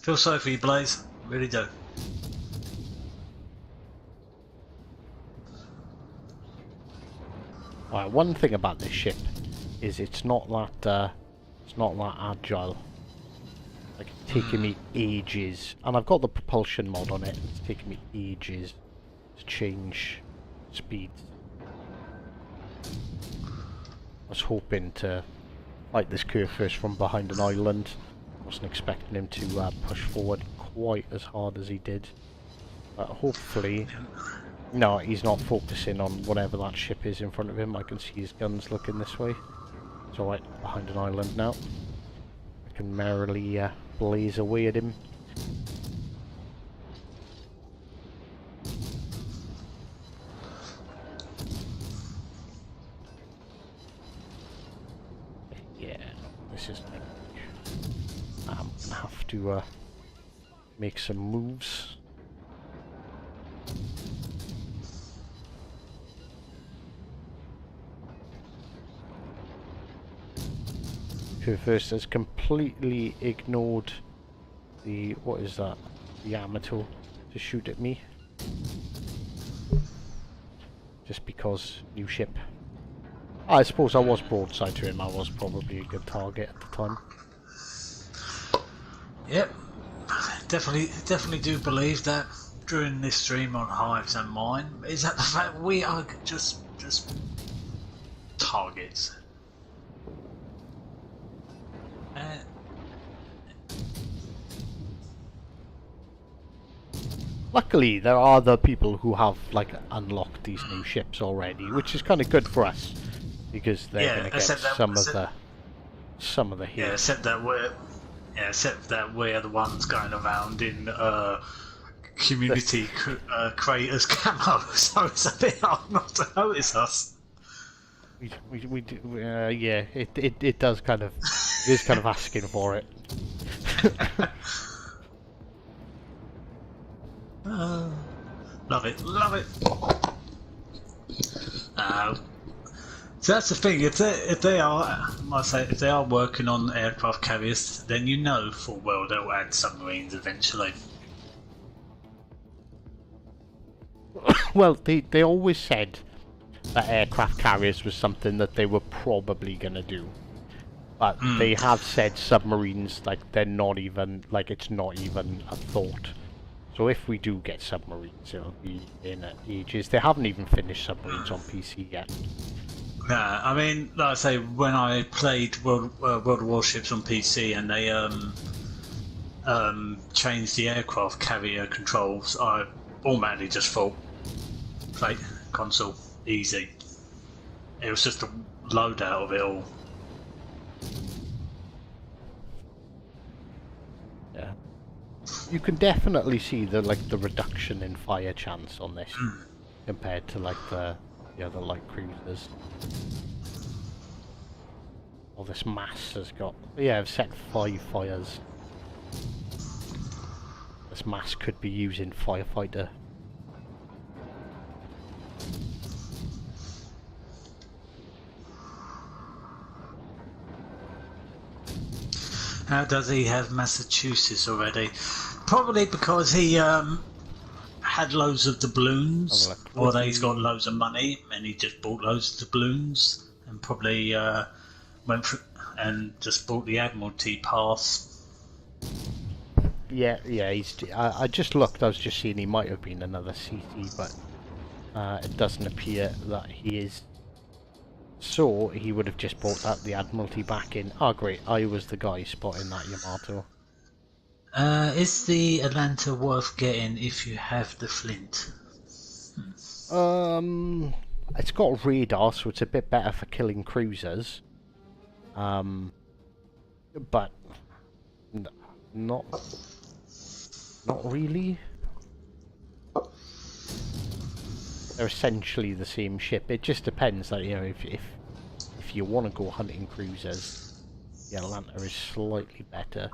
Feel sorry for you, Blaze. Really do. Right, one thing about this ship is it's not that agile. Like, it's taking me ages, and I've got the propulsion mod on it. It's taking me ages to change speeds. I was hoping to fight this curve first from behind an island. Wasn't expecting him to push forward quite as hard as he did. But hopefully, no, he's not focusing on whatever that ship is in front of him. I can see his guns looking this way. It's alright, behind an island now. I can merrily blaze away at him. Yeah, this is like, I'm gonna have to make some moves. Who first has completely ignored the, what is that, the Yamato to shoot at me. Just because new ship. I suppose I was broadside to him, I was probably a good target at the time. Yep, definitely do believe that during this stream on Hives and mine is that the fact we are just targets. Luckily, there are other people who have like unlocked these new ships already, which is kind of good for us because they're going to get some of the heat. Yeah, except that we're the ones going around in community creators camo, so it's a bit hard not to notice us. We do, yeah, it does kind of, it is kind of asking for it. Love it. So that's the thing. If they are working on aircraft carriers, then you know full well they'll add submarines eventually. Well, they always said that aircraft carriers was something that they were probably gonna do, but they have said submarines, like, they're not even, like, it's not even a thought. So if we do get submarines, it'll be in ages. They haven't even finished submarines on PC yet. Yeah, I mean, like I say, when I played World of Warships on PC and they changed the aircraft carrier controls, I automatically just thought, play console, easy. It was just a loadout of it all. Yeah. You can definitely see the reduction in fire chance on this compared to like the other light cruisers. Well, this mass has got... Yeah, I've set 5 fires. This mass could be using firefighter. How does he have Massachusetts already? Probably because he had loads of doubloons, or that he's got loads of money and he just bought loads of doubloons and probably went through and just bought the Admiralty pass. Yeah, he's... I just looked, I was just seeing he might have been another CC, but it doesn't appear that he is. So, he would have just brought the Admiralty back in. Oh great, I was the guy spotting that Yamato. Is the Atlanta worth getting if you have the Flint? It's got radar, so it's a bit better for killing cruisers. But not really. They're essentially the same ship. It just depends, like, you know, if you want to go hunting cruisers, the Atlanta is slightly better.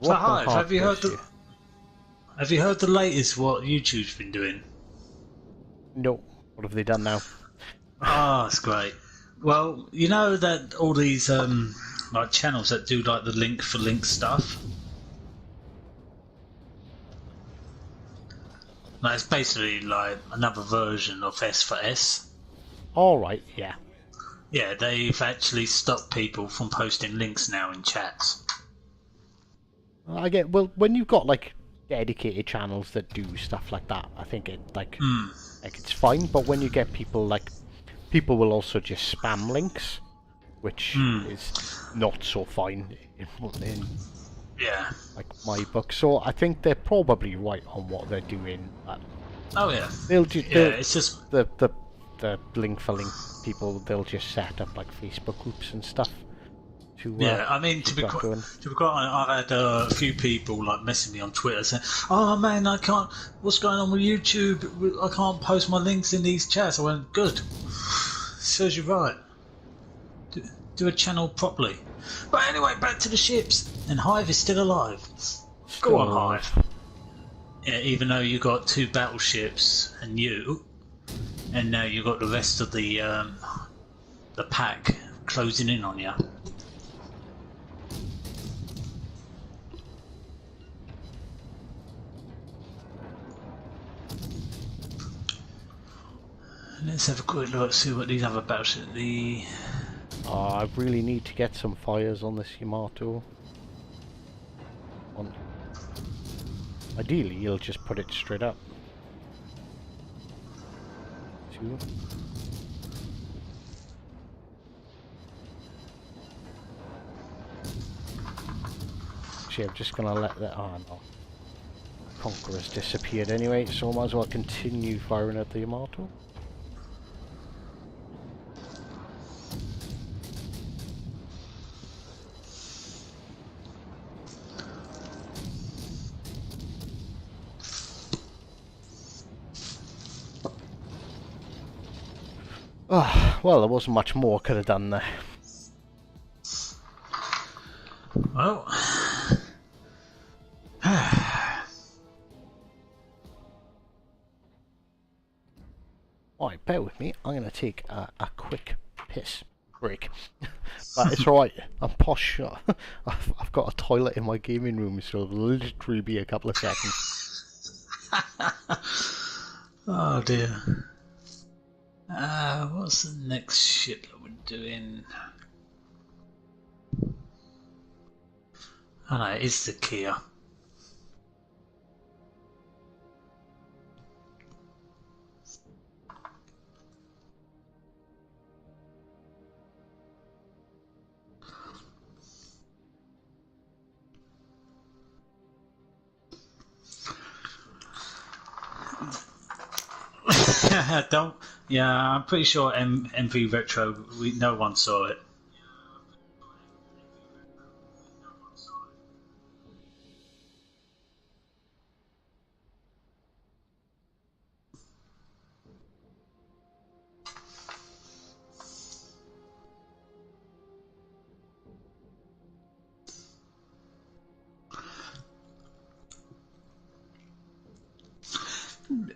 So Hive, have you heard the latest what YouTube's been doing? No. What have they done now? Oh, it's great. Well, you know that all these like channels that do like the link for link stuff. Like, it's basically like another version of S for S. All right, yeah. Yeah, they've actually stopped people from posting links now in chats. I get, well, when you've got like dedicated channels that do stuff like that, I think it like it's fine. But when you get people will also just spam links, which is not so fine in Yeah. like my book. So I think they're probably right on what they're doing. But Oh yeah. it's just the link for link people. They'll just set up like Facebook groups and stuff. Yeah, I mean, to be quite honest, I've had a few people like messing me on Twitter saying, "Oh man, I can't. What's going on with YouTube? I can't post my links in these chats." I went, "Good, serves you right. Do a channel properly." But anyway, back to the ships. And Hive is still alive. Go on, Hive. Yeah, even though you got 2 battleships and you, and now you got the rest of the pack closing in on you. Let's have a quick look, see what these other battleships. I really need to get some fires on this Yamato. Ideally, you'll just put it straight up. 2. Actually, I'm just gonna let that. Oh no. Conqueror's disappeared anyway, so I might as well continue firing at the Yamato. Well, there wasn't much more I could have done there. Well, Alright, bear with me. I'm going to take a quick piss break. But it's alright. I'm posh. I've got a toilet in my gaming room, so it'll literally be a couple of seconds. oh dear. What's the next ship that we're doing? Oh no, it's the Kia. Don't. Yeah, I'm pretty sure MV Retro. No one saw it.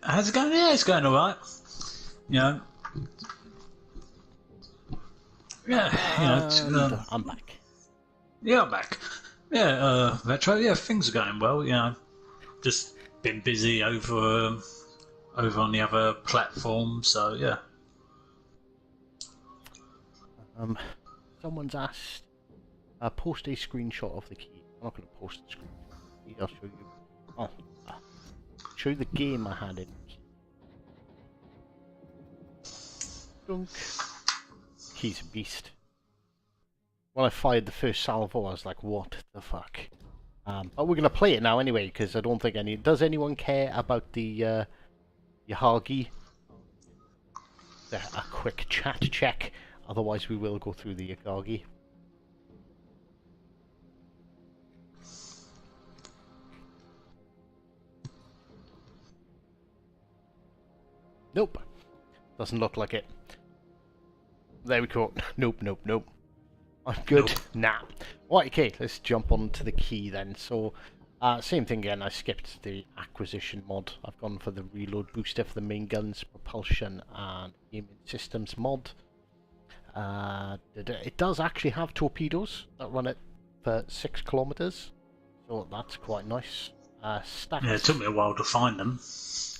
How's it going? Yeah, it's going alright. You know. Yeah, And I'm back. Yeah, I'm back. Yeah, Retro. Yeah, things are going well. You know, just been busy over on the other platform. So yeah. Someone's asked, post a screenshot of the key. I'm not going to post the screenshot. I'll show you. Oh, show you the game I had in. Dunk. He's a beast. When I fired the first salvo, I was like, what the fuck? But we're going to play it now anyway, because I don't think any... Does anyone care about the Yahagi? A quick chat check. Otherwise we will go through the Yahagi. Nope. Doesn't look like it. There we go. Nope, nope, nope. I'm good. Nope. Nah. Right, okay, let's jump on to the key then. So, same thing again, I skipped the acquisition mod. I've gone for the reload booster for the main guns, propulsion, and aiming systems mod. It does actually have torpedoes that run it for 6 kilometers, so that's quite nice. Stats. Yeah, it took me a while to find them.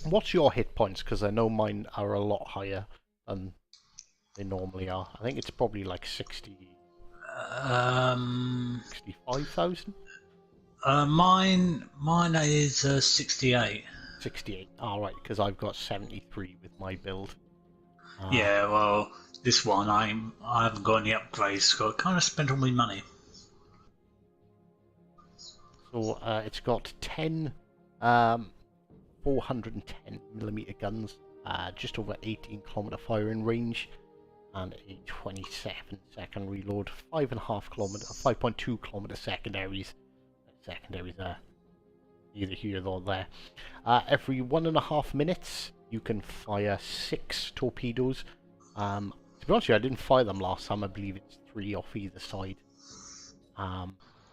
What's your hit points? Because I know mine are a lot higher than they normally are. I think it's probably like 65,000? Mine is 68. 68. Alright, because I've got 73 with my build. Yeah, well, this one I haven't got any upgrades, so I kind of spent all my money. So it's got 10 410mm guns, just over 18 kilometer firing range, and a 27-second reload, 5.2 kilometer secondaries. Secondaries are either here or there. Every 1.5 minutes you can fire 6 torpedoes. To be honest with you, I didn't fire them last time. I believe it's 3 off either side.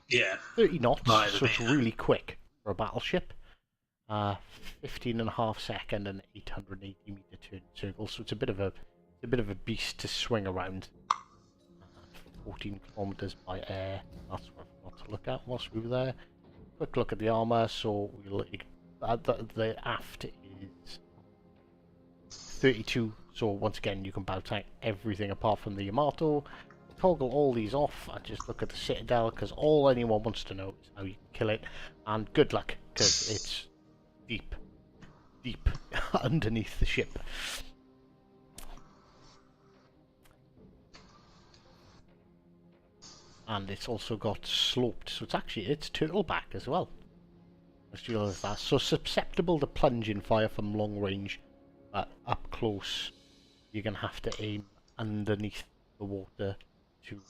Yeah, 30 knots, so it's really quick for a battleship. 15.5 second and 880 meter turn circle, so it's a bit of a beast to swing around. 14 kilometers by air. That's what I forgot to look at whilst we were there. Quick look at the armor. So we'll the aft is 32. So once again, you can bow tank everything apart from the Yamato. Toggle all these off and just look at the Citadel, because all anyone wants to know is how you kill it. And good luck, because it's deep underneath the ship. And it's also got sloped, so it's turtle back as well. Let's realize that. So susceptible to plunging fire from long range, but up close you're gonna have to aim underneath the water to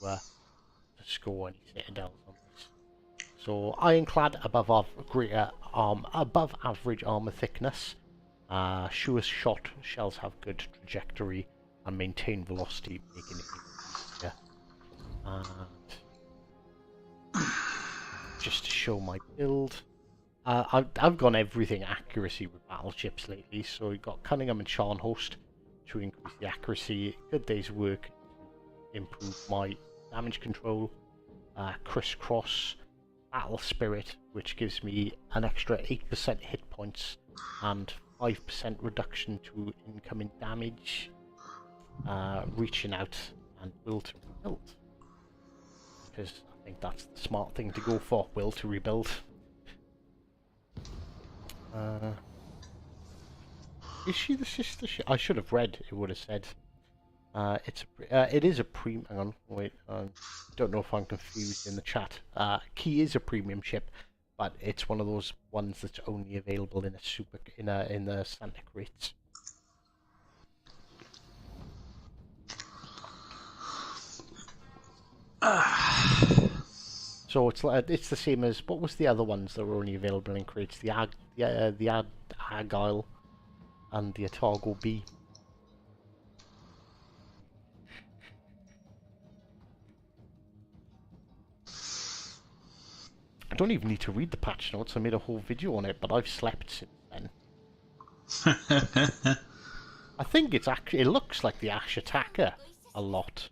score any citadels on this. So ironclad above average armor thickness. Sure shot shells have good trajectory and maintain velocity, making it easier. And just to show my build, I've gone everything accuracy with battleships lately. So we've got Cunningham and Scharnhorst to increase the accuracy. Good day's work to improve my damage control. Crisscross, Battle Spirit, which gives me an extra 8% hit points and 5% reduction to incoming damage. Reaching out, and Will to Rebuild, because I think that's the smart thing to go for. Will to Rebuild. Is she the sister ship? I should have read. It would have said. It is a premium. Hang on, wait. Don't know if I'm confused in the chat. Key is a premium ship, but it's one of those ones that's only available in a in the standard rates. So it's the same as what was the other ones that were only available in crates? The Argyle and the Otago B. I don't even need to read the patch notes. I made a whole video on it, but I've slept since then. I think it looks like the Ash Attacker a lot.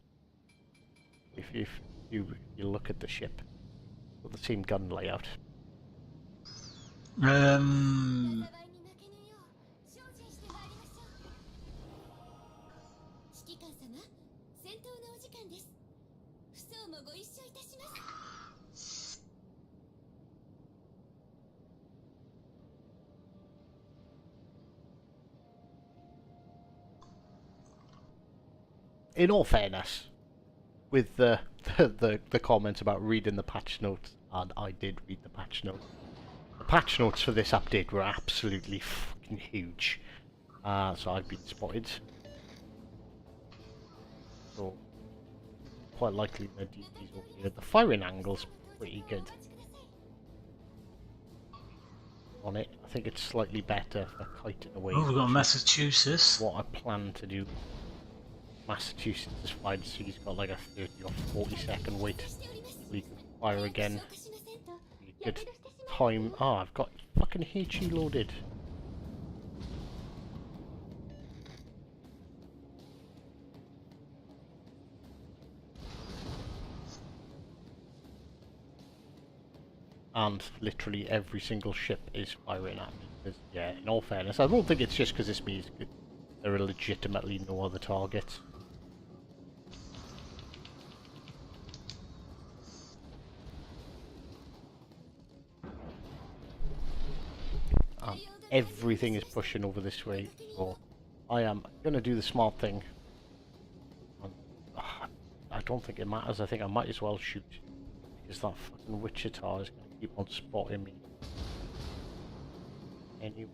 If you look at the ship, with the same gun layout. In all fairness, with the comments about reading the patch notes, and I did read the patch notes. The patch notes for this update were absolutely fucking huge. So I've been spotted. So quite likely the DP's over here. The firing angle's pretty good on it. I think it's slightly better for kiting away. Oh, we've got Massachusetts. What I plan to do. Massachusetts is fine, so he's got like a 30 or 40 second wait. We can fire again. Good time. Oh, I've got fucking HE loaded. And literally every single ship is firing at me. Because, yeah, in all fairness, I don't think it's just because it's me. There are legitimately no other targets. Everything is pushing over this way, so I am going to do the smart thing. I don't think it matters. I think I might as well shoot, because that fucking Wichita is going to keep on spotting me. Anyway.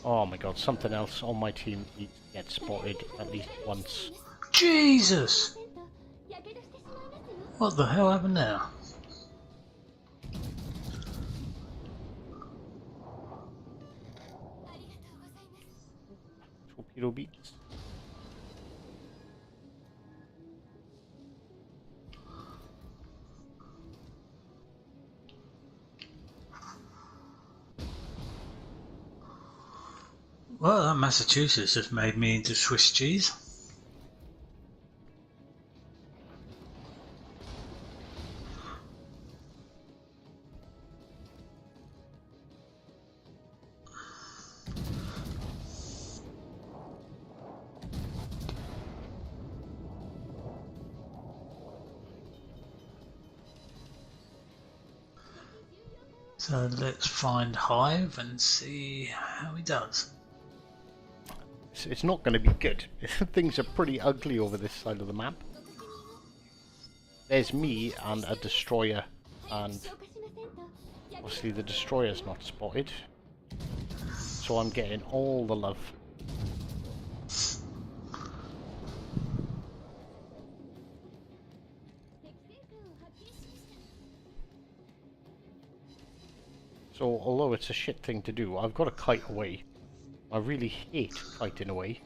Oh my god, something else on my team needs to get spotted at least once. Jesus! What the hell happened there? Torpedo beats. Well, that Massachusetts has made me into Swiss cheese. So let's find Hive and see how he does. It's not going to be good. Things are pretty ugly over this side of the map. There's me and a destroyer, and obviously the destroyer's not spotted, so I'm getting all the love. So although it's a shit thing to do, I've got to kite away. I really hate kiting away,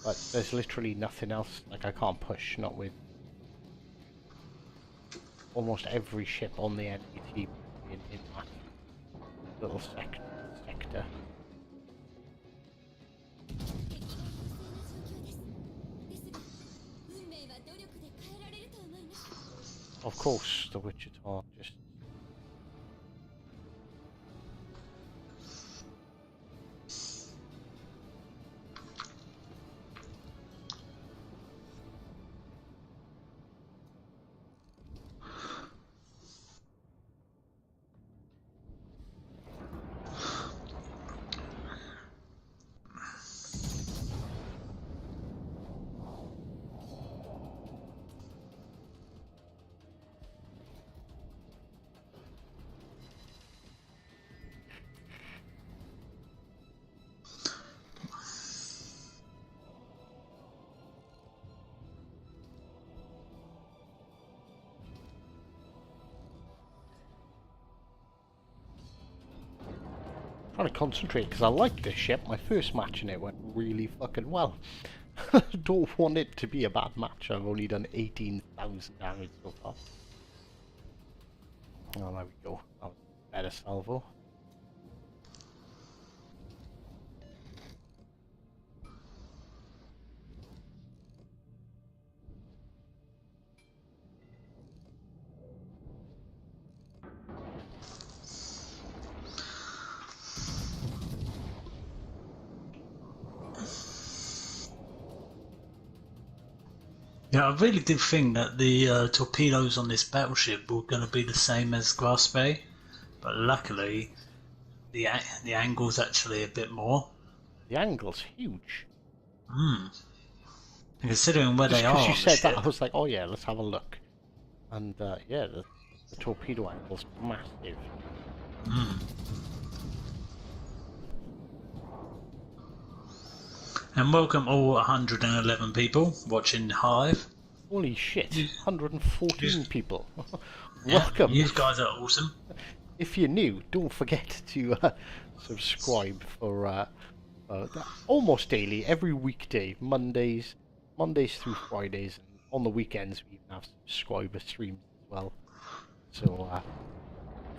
but there's literally nothing else. Like, I can't push, not with almost every ship on the enemy team in that little sector. Of course, the Wichita just... trying to concentrate because I like this ship. My first match in it went really fucking well. Don't want it to be a bad match. I've only done 18,000 damage so far. Oh, there we go. That was a better salvo. Yeah, I really did think that the torpedoes on this battleship were going to be the same as Grass Bay, but luckily the angle's actually a bit more. The angle's huge. Hmm. Considering where Just they are because you on the said ship. that, I was like, oh yeah, let's have a look. And yeah, the torpedo angle's massive. Hmm. And welcome all 111 people watching Hive. Holy shit, 114 people. Yeah, Welcome. you guys are awesome. If you're new, don't forget to subscribe for almost daily, every weekday, Mondays through Fridays, and on the weekends we even have subscriber streams as well. So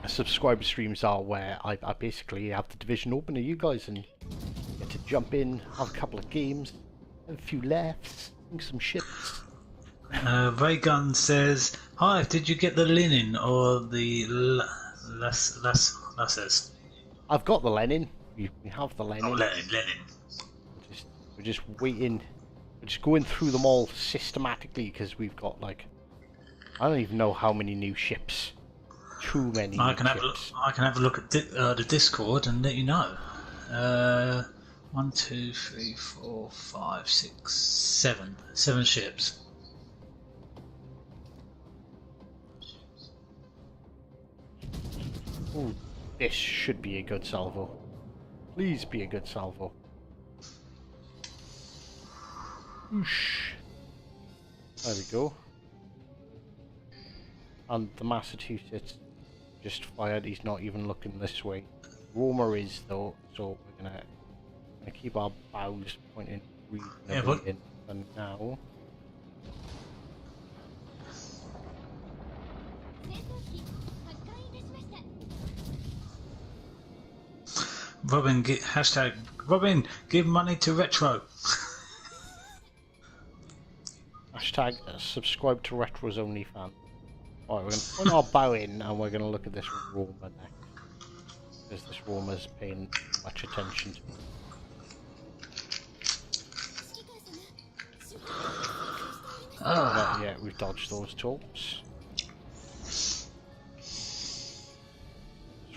subscriber streams are where I basically have the division open to you guys and get to jump in, have a couple of games, have a few laughs, think some ships. Raygun says, "Hi, did you get the Lenin or the Lasses?" I've got the Lenin. We have the Lenin. Oh, Lenin. We're just waiting. We're just going through them all systematically because we've got like I don't even know how many new ships. Too many. I can have a look at the Discord and let you know. 1, 2, 3, 4, 5, 6, 7. 7 ships. Ooh, this should be a good salvo. Please be a good salvo. Oosh. There we go. And the Massachusetts just fired. He's not even looking this way. Roma is though, so we're gonna keep our bows pointing reasonably in for now. Robin, give money to Retro. Hashtag subscribe to Retro's Only Fan. Alright, we're going to point our bow in and we're going to look at this Roma next. Because this Roma's paying much attention to me. But yeah, we've dodged those torps. This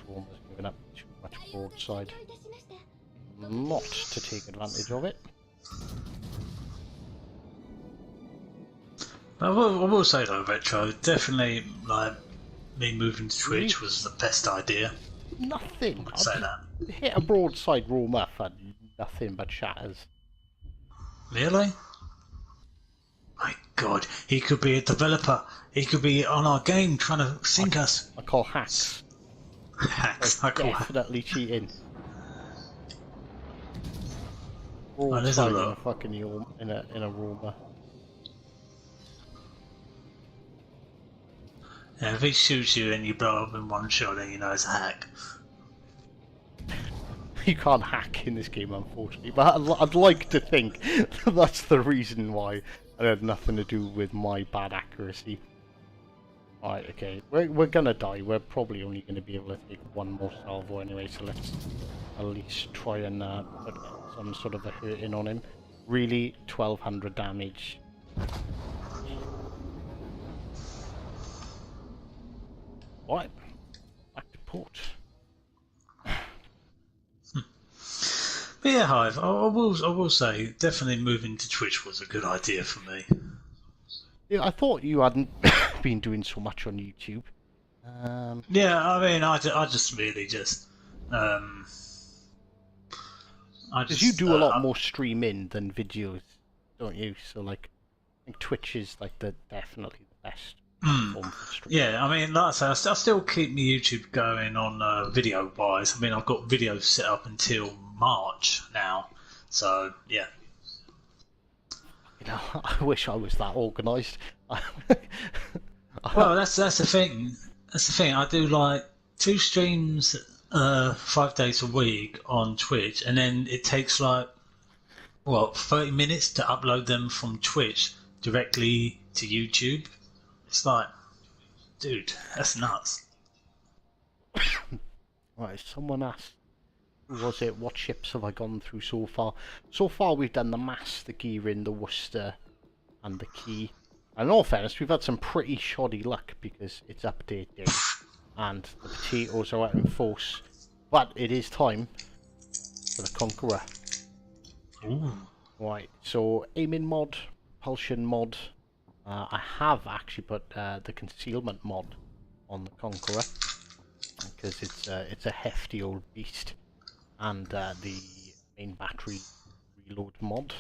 Roma's giving up too much broadside. Not to take advantage of it. I will say though, Retro, definitely like me moving to Twitch was the best idea. Nothing. I'd say that. Hit a broadside Roma for nothing but shatters. Really? My God, he could be a developer. He could be on our game trying to sink us. I call hacks. Hacks. I call definitely cheating. There's a Broadside in lot. a fucking in a Roma. Yeah, if he shoots you and you blow up in one shot, then you know it's a hack. You can't hack in this game, unfortunately, but I'd like to think that's the reason why it had nothing to do with my bad accuracy. Alright, okay, we're gonna die. We're probably only going to be able to take one more salvo anyway, so let's at least try and put some sort of a hurt in on him. Really, 1200 damage. Alright, back to port. But yeah, Hive, I will say, definitely moving to Twitch was a good idea for me. Yeah, I thought you hadn't been doing so much on YouTube. Yeah, I mean, I just really just... Because you do a lot more streaming than videos, don't you? So, like, I think Twitch is, like, definitely the best platform for streaming. Yeah, I mean, like I say, I still keep my YouTube going on video-wise. I mean, I've got videos set up until March now. So, yeah. You know, I wish I was that organised. Well, that's the thing. That's the thing. I do like 2 streams 5 days a week on Twitch, and then it takes like 30 minutes to upload them from Twitch directly to YouTube. It's like, dude, that's nuts. Right, someone asked, who was it? What ships have I gone through so far? So far, we've done the Mass, the Gearing, the Worcester, and the Key. And in all fairness, we've had some pretty shoddy luck because it's update day and the potatoes are out in force. But it is time for the Conqueror. Ooh. Right, so aiming mod, propulsion mod. I have actually put the concealment mod on the Conqueror because it's a hefty old beast, and the main battery reload mod.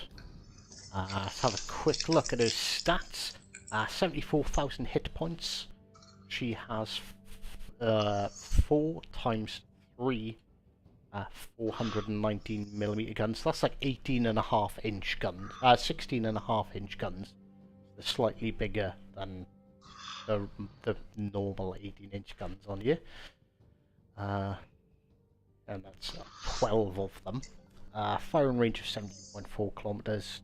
Let's have a quick look at her stats. 74,000 hit points. She has 4 times 3 419mm guns. That's like 18.5-inch guns. 16.5-inch guns. They're slightly bigger than the normal 18-inch guns on you. And that's 12 of them. Firing range of 17.4 kilometers,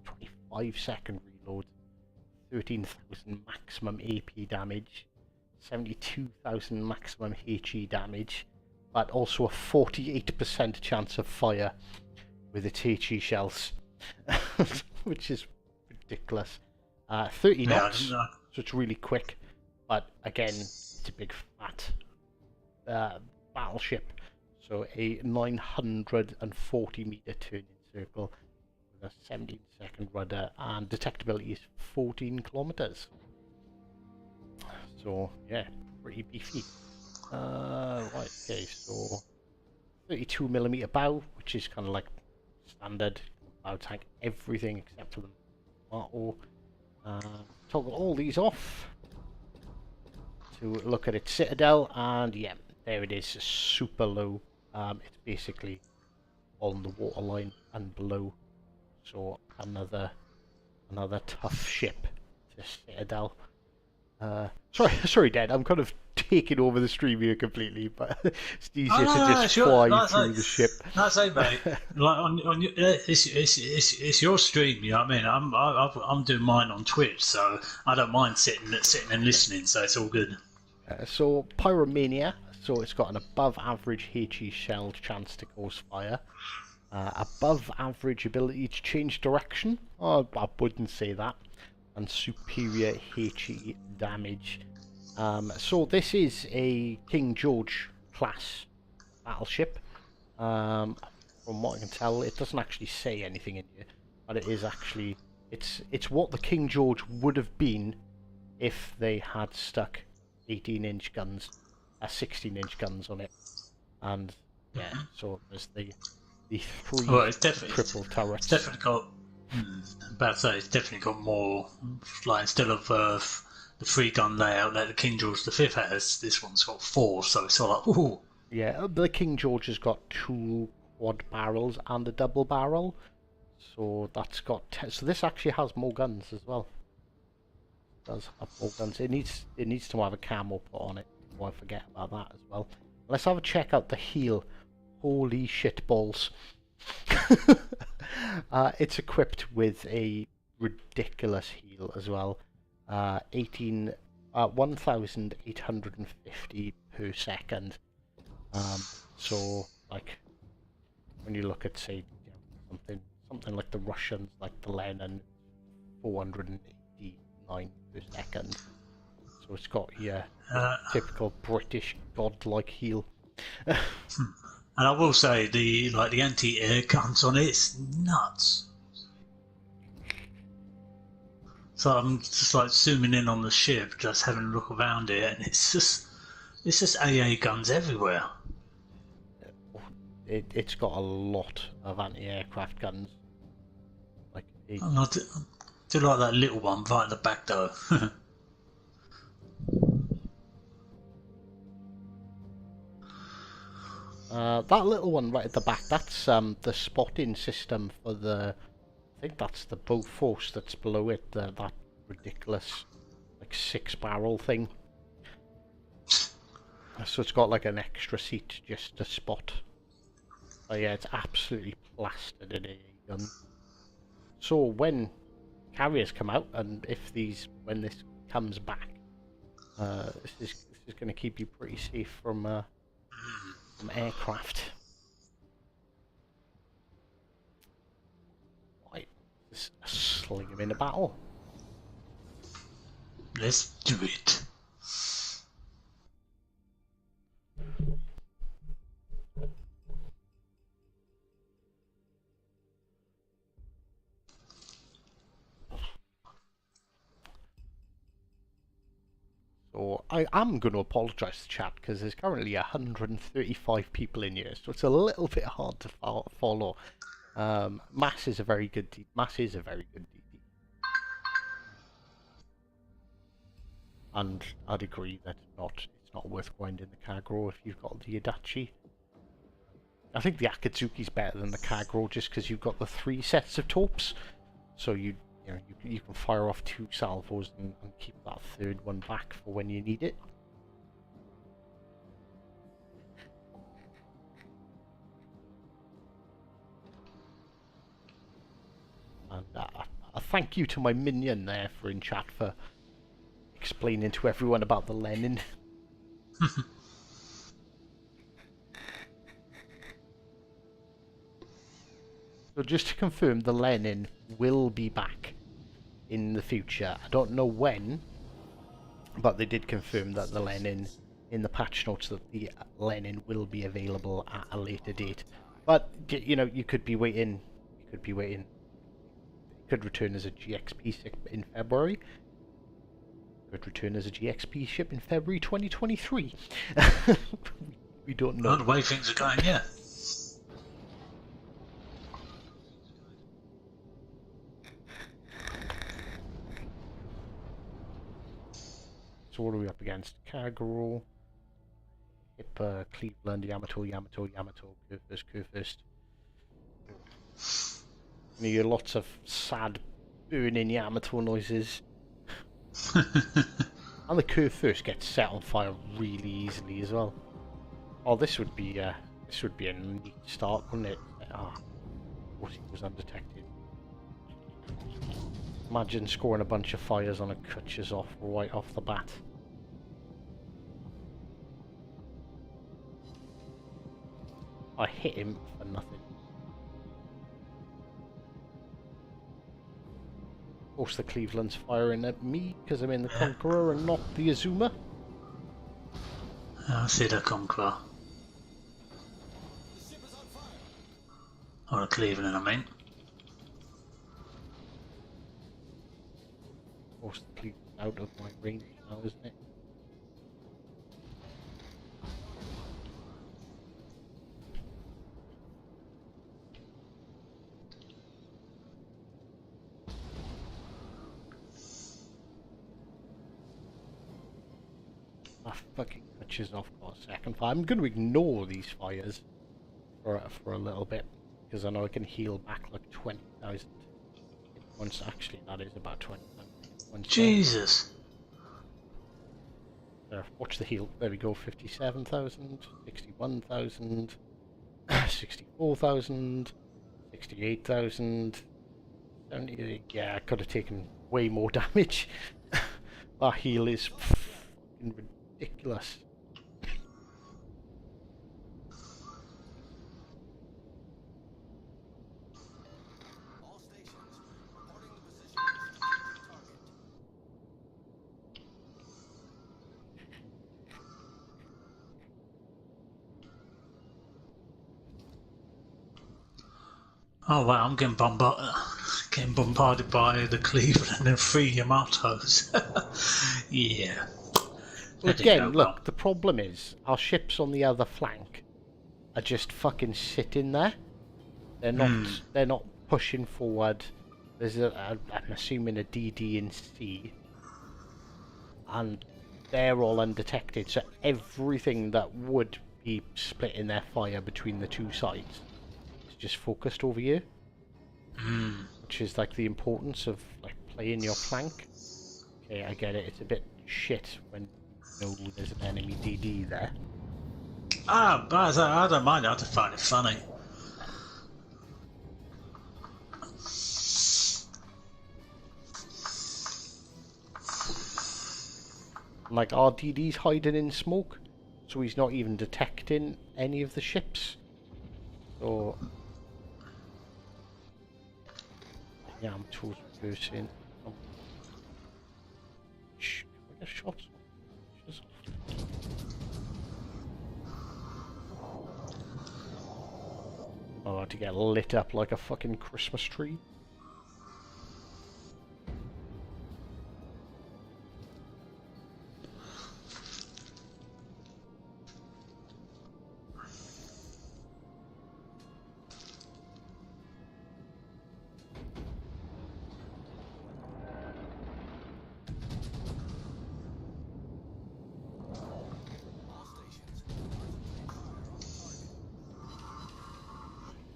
25-second reload, 13,000 maximum AP damage, 72,000 maximum HE damage, but also a 48% chance of fire with its HE shells, which is ridiculous. 30 knots, so it's really quick, but again, it's a big fat battleship. So a 940 meter turning circle with a 17-second rudder, and detectability is 14 kilometers. So yeah, pretty beefy. Right, okay, so 32mm bow, which is kind of like standard bow tank, everything except for the motto. Toggle all these off to look at its citadel, and yeah, there it is, super low. It's basically on the waterline and below, so another tough ship to citadel. Sorry, Dad, I'm kind of taking over the stream here completely, but it's easier to just fly through the ship. That's it, mate. Like on your, it's your stream. You know what I mean? I'm doing mine on Twitch, so I don't mind sitting and listening. So it's all good. So Pyromania. So it's got an above average HE shell chance to cause fire. Above average ability to change direction. Oh, I wouldn't say that. And superior HE damage. So this is a King George class battleship. From what I can tell, it doesn't actually say anything in here, but it is actually it's what the King George would have been if they had stuck 18-inch guns, 16-inch guns on it. And yeah, so there's the 3 triple turrets. It's definitely got. About to say, it's definitely got more. Like instead of the 3-gun layout that the King George V has, this one's got 4. So it's all like, ooh. Yeah, the King George has got 2 quad barrels and a double barrel, so that's got so this actually has more guns as well. It does have more guns. It needs to have a camo put on it. Before I forget about that as well. Let's have a check out the heel. Holy shit balls! It's equipped with a ridiculous heel as well. 1,850 per second. So like when you look at, say, something like the Russians, like the Lenin, 489 per second. So it's got typical British godlike heel. And I will say the anti-air guns on it's nuts. So I'm just like zooming in on the ship, just having a look around it, and it's just AA guns everywhere. It's got a lot of anti-aircraft guns. Like I do like that little one right at the back though. That little one right at the back, that's the spotting system for the... I think that's the bow force that's below it, that ridiculous, like, 6-barrel thing. So it's got like an extra seat just to spot. But yeah, it's absolutely plastered in a gun. So when carriers come out, and when this comes back, this is going to keep you pretty safe from aircraft. Right, let's sling him in a battle. Let's do it. So I am going to apologise to chat because there's currently 135 people in here, so it's a little bit hard to follow. Mass is a very good DD. And I'd agree that it's not worth grinding the Kagro if you've got the Adachi. I think the Akatsuki's better than the Kagro just because you've got the 3 sets of torps, so you can fire off 2 salvos and keep that 3rd one back for when you need it. And a thank you to my minion there for in chat for explaining to everyone about the Lenin. So just to confirm, the Lenin will be back in the future. I don't know when, but they did confirm that the Lenin, in the patch notes, that the Lenin will be available at a later date. But, you know, you could be waiting. It could return as a GXP ship in February. Could return as a GXP ship in February 2023. We don't know. Well, the way things are going, yeah. So what are we up against? Kagero, Hippa, Cleveland, Yamato, Kurfürst. You hear lots of sad burning Yamato noises. And the Kurfürst gets set on fire really easily as well. Oh, this would be a neat start, wouldn't it? Ah, what he was undetected. Imagine scoring a bunch of fires on a Kutchers off right off the bat. I hit him for nothing. Of course the Cleveland's firing at me because I'm in the Conqueror and not the Azuma. I see the Conqueror. Or a Cleveland, I mean. Of course the Cleveland's out of my range now, isn't it? Fucking Kutchers off for a second. I'm going to ignore these fires for a little bit because I know I can heal back like 20,000 once. Actually, that is about 20,000. Jesus. There, watch the heal. There we go. 57,000, 61,000, 64,000, 68,000. 70. Yeah, I could have taken way more damage. That heal is fucking ridiculous. Oh wow, I'm getting bombarded by the Cleveland and 3 Yamatos. Yeah. Well, again, look, the problem is our ships on the other flank are just fucking sitting there. They're not pushing forward. There's I'm assuming a DD and C, and they're all undetected. So everything that would be splitting their fire between the two sides. It's just focused over here. Which is like the importance of like playing your flank. Okay, I get it. It's a bit shit when you know there's an enemy DD there. But I don't mind. I just find it funny. Like our DD's hiding in smoke, so he's not even detecting any of the ships. So yeah, I'm towards reversing. Shh, can I get shots? Oh, to get lit up like a fucking Christmas tree.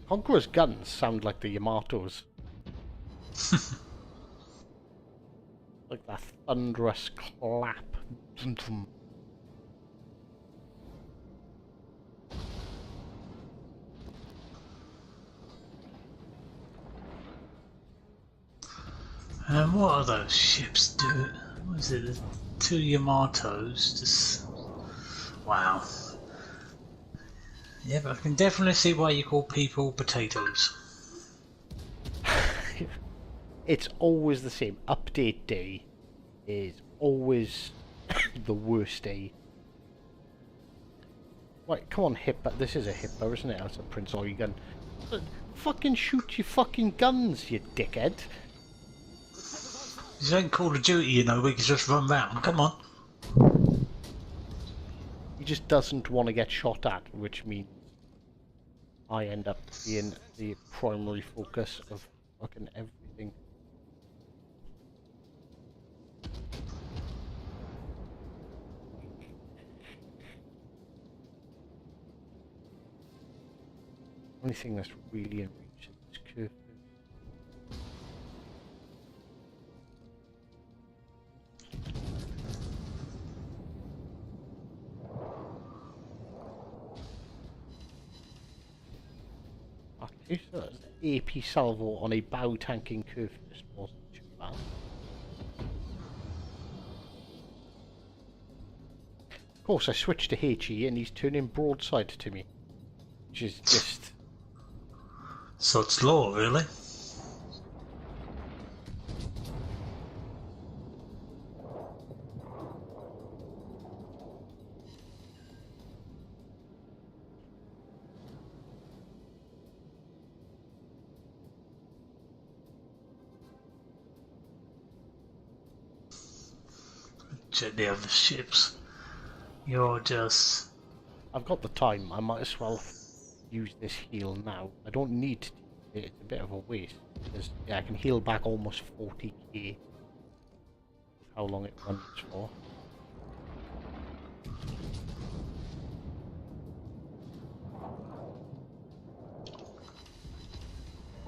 Conqueror's guns sound like the Yamato's. Like that thunderous clap. And what are those ships do? What is it? The two Yamatos. Just wow. Yeah, but I can definitely see why you call people potatoes. It's always the same. Update day is always the worst day. Right, come on, Hippo. This is a Hippo, isn't it? That's a Prince Eugen. Fucking shoot your fucking guns, you dickhead. This ain't Call of Duty, you know, we can just run round. Come on. He just doesn't want to get shot at, which means I end up being the primary focus of fucking everything. Only thing that's really in reach is this curve. Okay, so that's the AP salvo on a bow tanking curve. Just wasn't too bad. Of course, I switched to HE and he's turning broadside to me, which is just. So it's law, really? Check the other ships. You're just... I've got the time, I might as well use this heal now. I don't need to do it, it's a bit of a waste. Because yeah, I can heal back almost 40k. How long it runs for.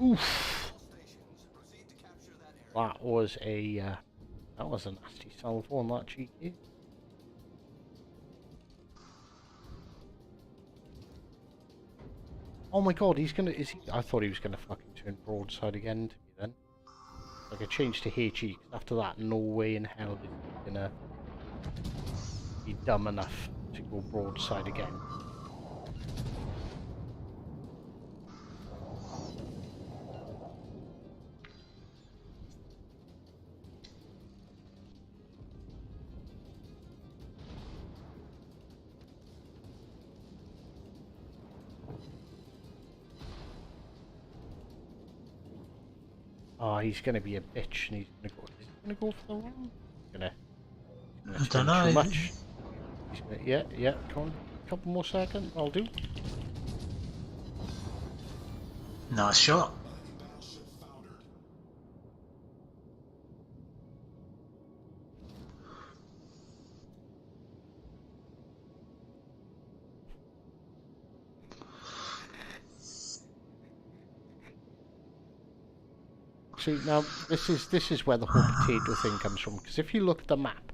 Oof! That was a nasty salvo on that GK. Oh my god, he's gonna, I thought he was gonna fucking turn broadside again to me then. Like I changed to HE, 'cause after that, no way in hell is he gonna be dumb enough to go broadside again. Oh, he's gonna be a bitch and he's gonna go for the wrong. He's gonna I don't know. too much. He's gonna, yeah, come on. A couple more seconds, I'll do. Nice shot. See, now this is where the whole potato thing comes from. Because if you look at the map,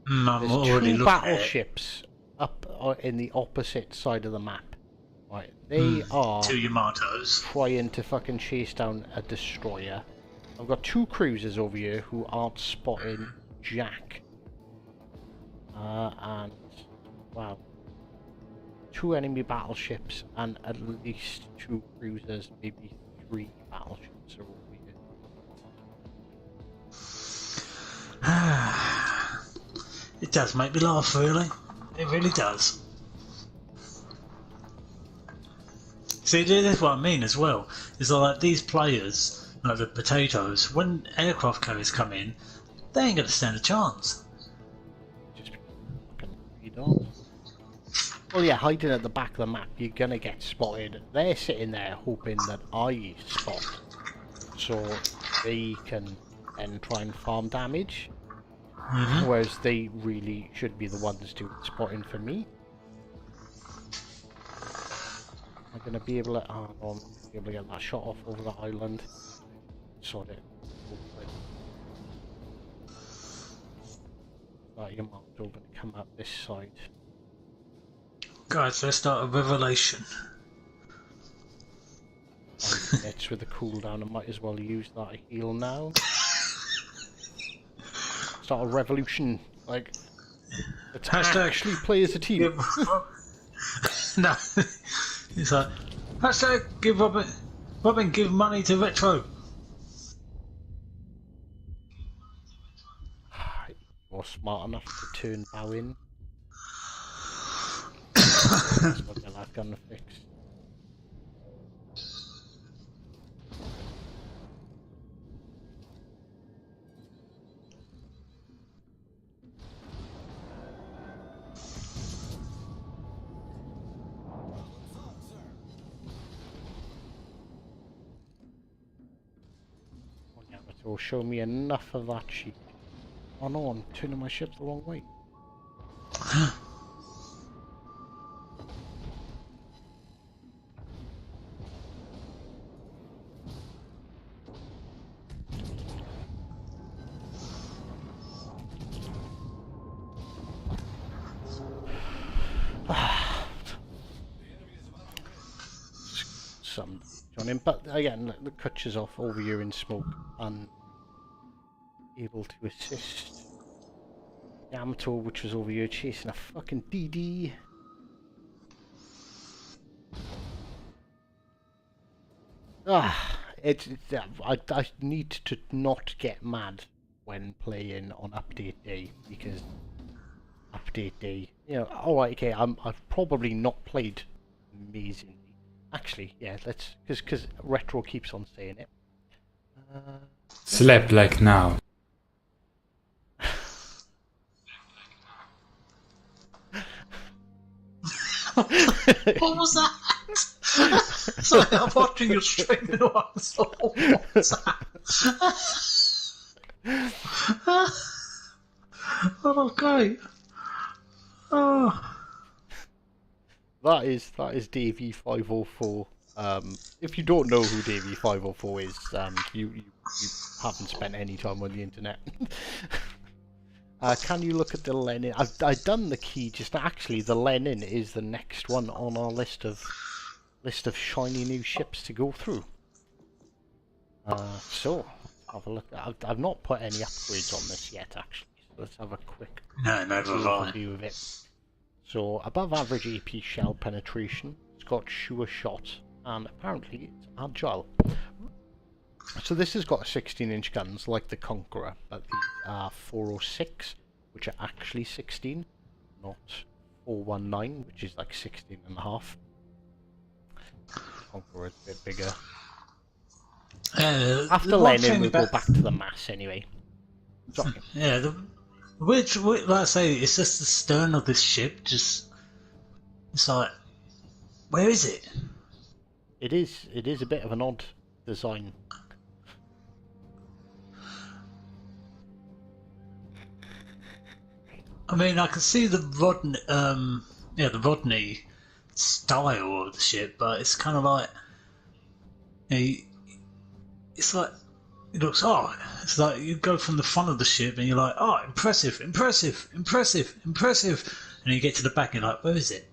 I'm there's already two looking at it. battleships up in the opposite side of the map. Right, they are Two Yamatos. trying to fucking chase down a destroyer. I've got two cruisers over here who aren't spotting Jack. And wow, two enemy battleships and at least two cruisers, maybe three battleships are over here. It does make me laugh, really. It really does. See, that's what I mean as well. Is like these players, like the potatoes, when aircraft carriers come in, they ain't gonna stand a chance. Just fucking read on. Well, yeah, hiding at the back of the map, you're gonna get spotted. They're sitting there hoping that I spot, so they can then try and farm damage. Whereas they really should be the ones doing spotting for me. I'm gonna be able to, be able to get that shot off over the island. Sort it. Right, you're marked over to come up this side. Guys, let's start a revelation. It's with the cooldown, I might as well use that heal now. Start a revolution, like, let's actually play as a team. No, it's like, hashtag give Robin give money to Retro. You're smart enough to turn bow in. Let's not get that gun fixed. It will show me enough of that sheet. Oh no, I'm turning my ship the wrong way. Some Johnny, but again, the Kutcher's off over here in smoke and able to assist Yamato, which was over here chasing a fucking DD. I need to not get mad when playing on update day, because update day, you know, alright, okay, I've probably not played amazingly. Actually, yeah, let's, because Retro keeps on saying it. Slept like now. What was that? Sorry, I'm watching your stream and what was that? Oh, great. Oh. That is Davey 504. If you don't know who Davey 504 is, you haven't spent any time on the internet. Can you look at the Lenin? I've done the key. Just actually, the Lenin is the next one on our list of shiny new ships to go through. So have a look. I've not put any upgrades on this yet, actually. So let's have a quick overview of it. So above average AP shell penetration. It's got sure shot, and apparently it's agile. So this has got 16-inch guns like the Conqueror, but these are 406, which are actually 16, not 419, which is like 16 and a half. Conqueror is a bit bigger. After Lenin, we'll go back to the mass anyway. Sorry. Yeah, which, like I say, it's just the stern of this ship. Just, it's like, where is it? It is a bit of an odd design. I mean, I can see the Rodney style of the ship, but it's kind of like, you know, it's like it looks, oh, it's like you go from the front of the ship and you're like, oh, impressive, impressive, impressive, impressive. And you get to the back and you're like, where is it?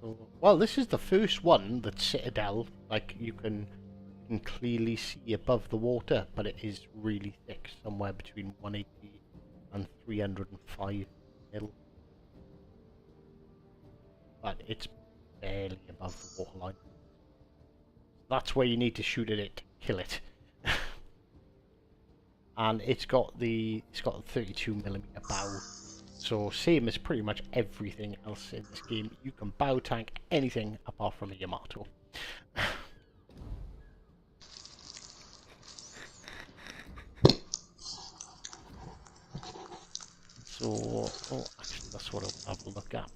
So, well, this is the first one that's Citadel. Like, you can clearly see above the water, but it is really thick, somewhere between 180 and 305 mil. But it's barely above the waterline. That's where you need to shoot at it to kill it. And it's got the 32mm bow. So same as pretty much everything else in this game. You can bow tank anything apart from a Yamato. So, oh, actually that's what I'll have a look at.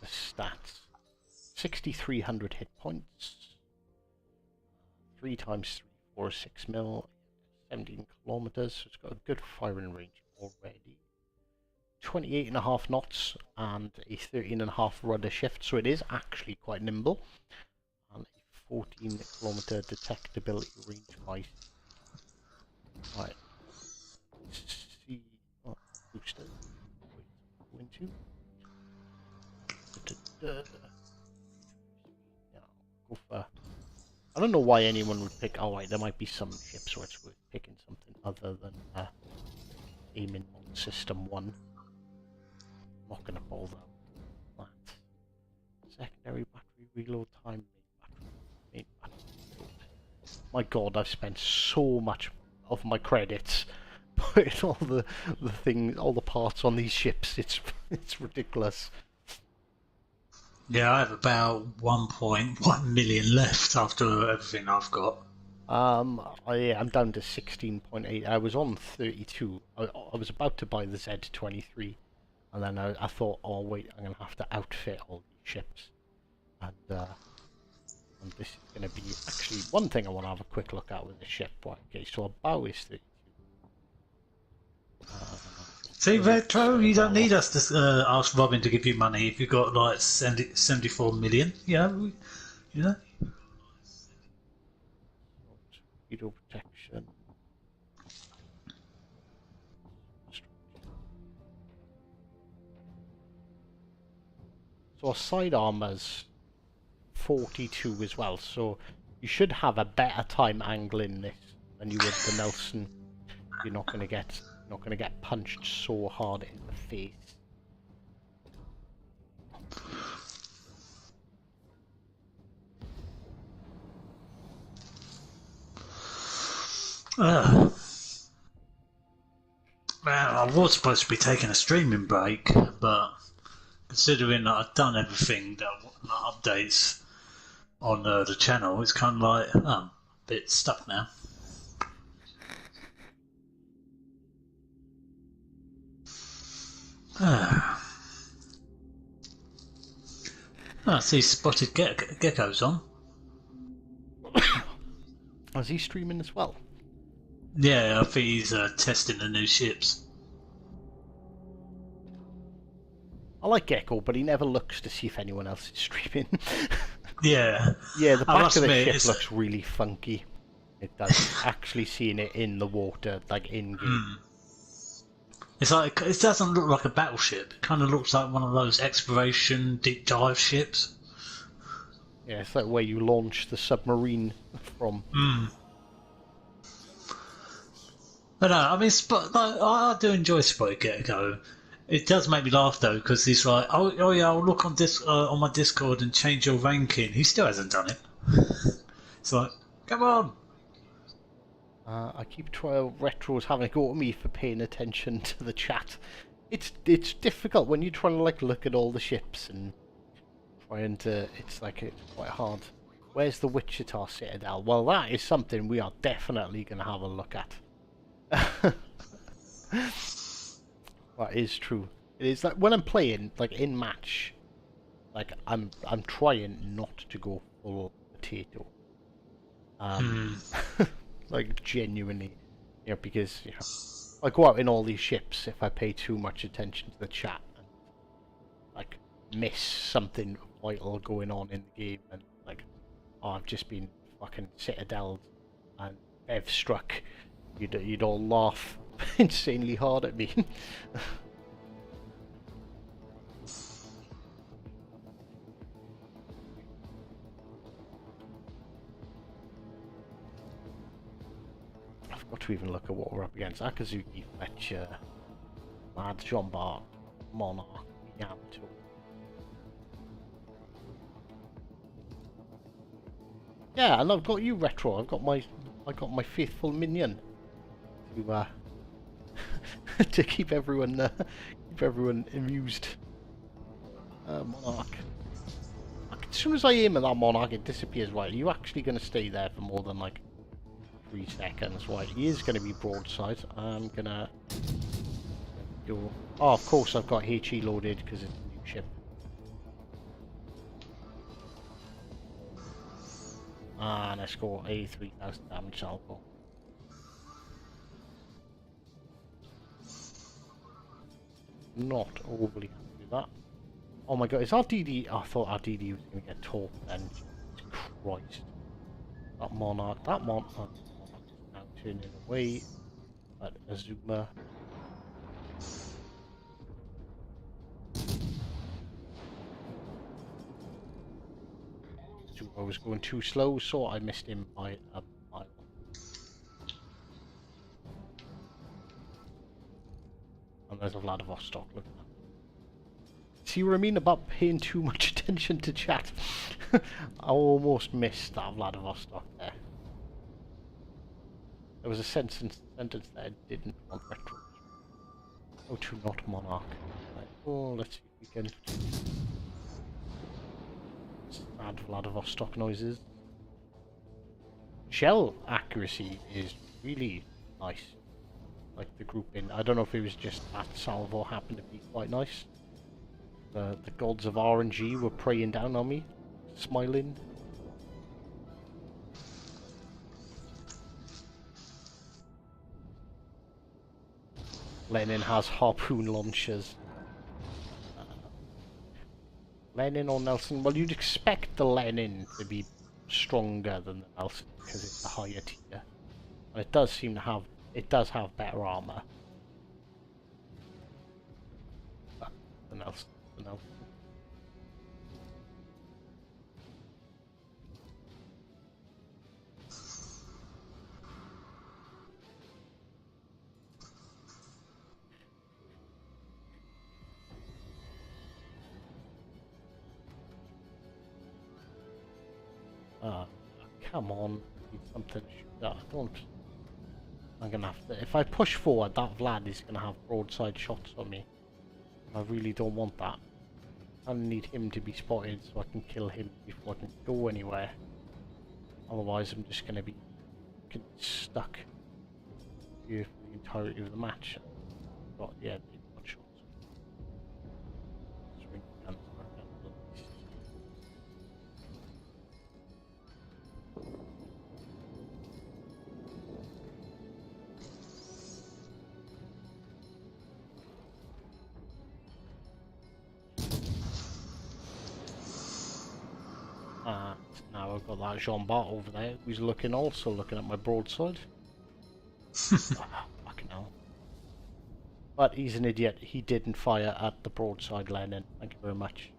The stats. 6,300 hit points. 3 times 3, 4, 6 mil. 17 kilometers, so it's got a good firing range already. 28.5 knots and a 13.5 rudder shift, so it is actually quite nimble. And a 14-kilometer detectability range by. Right. Let's see what booster go into. Yeah, go for. I don't know why anyone would pick. Oh, right, there might be some ships where it's worth picking something other than aiming on System 1. I'm not going to bother that. Secondary battery reload time, main battery reload. My god, I've spent so much of my credits putting all the things, all the parts on these ships. It's ridiculous. Yeah, I have about 1.1 million left after everything I've got. I'm down to 16.8. I was on 32. I was about to buy the Z23, and then I thought, oh wait, I'm gonna have to outfit all these ships, and this is gonna be actually one thing I want to have a quick look at with the ship. Right, okay, so our bow is 32. See, Retro, you don't need us to ask Robin to give you money if you've got like 74 million. Yeah, you know. Torpedo protection. So our side armor's 42 as well, so you should have a better time angling this than you would the Nelson. You're not gonna get punched so hard in the face. Well, I was supposed to be taking a streaming break, but considering that I've done everything that updates on the channel, it's kind of like a bit stuck now. I see spotted geckos on. Is he streaming as well? Yeah, I think he's testing the new ships. I like Gecko, but he never looks to see if anyone else is streaming. Yeah. Yeah, the back of the ship looks really funky. It does. Actually seeing it in the water, like in game. It's like, it doesn't look like a battleship. It kind of looks like one of those exploration deep dive ships. Yeah, it's like where you launch the submarine from. But no, I mean, I do enjoy Spotted Gecko. It does make me laugh though, because he's like, oh yeah, I'll look on on my Discord and change your ranking. He still hasn't done it. It's like, come on. I keep trying. Retro's having a go at me for paying attention to the chat. It's difficult when you're trying to like look at all the ships and trying to. It's quite hard. Where's the Wichita Citadel? Well, that is something we are definitely going to have a look at. That is true. It is like when I'm playing, like in match, like I'm trying not to go full potato. Like genuinely, because I go out in all these ships if I pay too much attention to the chat and like miss something vital going on in the game, and like, oh, I've just been fucking citadeled and Bev struck, you'd all laugh insanely hard at me. I forgot to even look at what we're up against. Akazuki, Fletcher, Mad, John Bart, Monarch, Yamato. Yeah, and I've got you, Retro. I got my faithful minion to to keep everyone amused. Monarch. As soon as I aim at that Monarch, it disappears. Right? Are you actually going to stay there for more than like 3 seconds? Right? He is going to be broadside. I'm gonna go. Oh, of course I've got HE loaded because it's a new ship. And let's go a 3000 damage salvo. Not overly happy with that. Oh my god, is our DD? I thought our DD was going to get torped then. Jesus Christ. That Monarch is now turning away. But Azuma. I was going too slow, so I missed him by a mile. And there's a Vladivostok, look at that. See what I mean about paying too much attention to chat? I almost missed that Vladivostok there. There was a sentence there I didn't want retro. Oh, to not Monarch. Right. Oh, let's see if we can add Vladivostok noises. Shell accuracy is really nice. Like the grouping. I don't know if it was just that salvo happened to be quite nice. The gods of RNG were praying down on me, smiling. Lenin has harpoon launchers. Lenin or Nelson? Well, you'd expect the Lenin to be stronger than the Nelson because it's a higher tier. And it does seem to have, it does have better armor. But the Nelson. Come on, need something to shoot that. I'm gonna have to. If I push forward, that Vlad is gonna have broadside shots on me. I really don't want that. I need him to be spotted so I can kill him before I can go anywhere. Otherwise, I'm just gonna be stuck here for the entirety of the match. But yeah, they've got shots. Swing guns are at least. Now I've got that Jean Bart over there who's also looking at my broadside. Fucking hell. But he's an idiot. He didn't fire at the broadside Lenin. Thank you very much.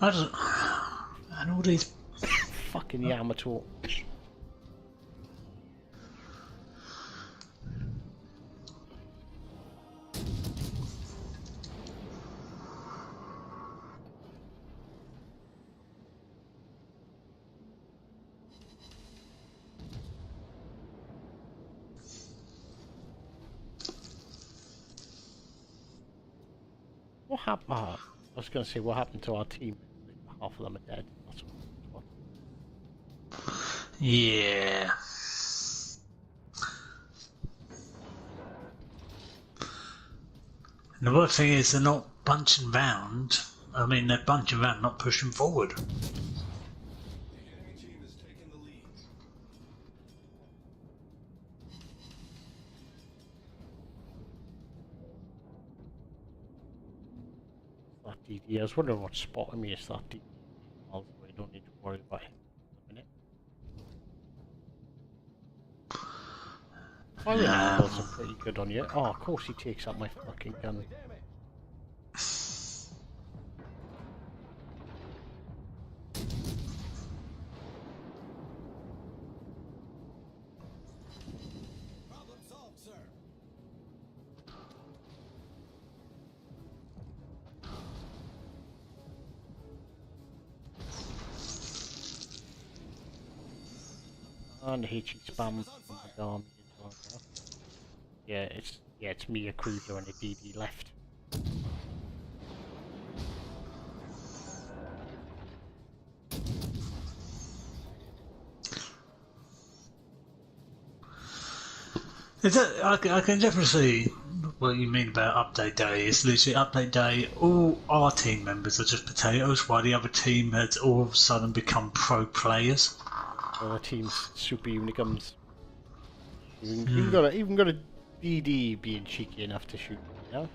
And all these fucking Yamato. What happened? Oh, I was going to say, what happened to our team? Half of them are dead. That's what. Yeah. And the worst thing is they're not bunching round. I mean, they're bunching round, not pushing forward. DD. I was wondering what spotting me is that DD. I don't need to worry about him in a minute. Firing angles are pretty good on you. Oh, of course he takes out my fucking gun. Problem solved, sir. And HE spam from the army as well. Yeah, it's me, a cruiser, and a DD left. I can definitely see what you mean about update day. It's literally update day. All our team members are just potatoes, while the other team has all of a sudden become pro players. Other team's super unicums. Even got a DD being cheeky enough to shoot. You know?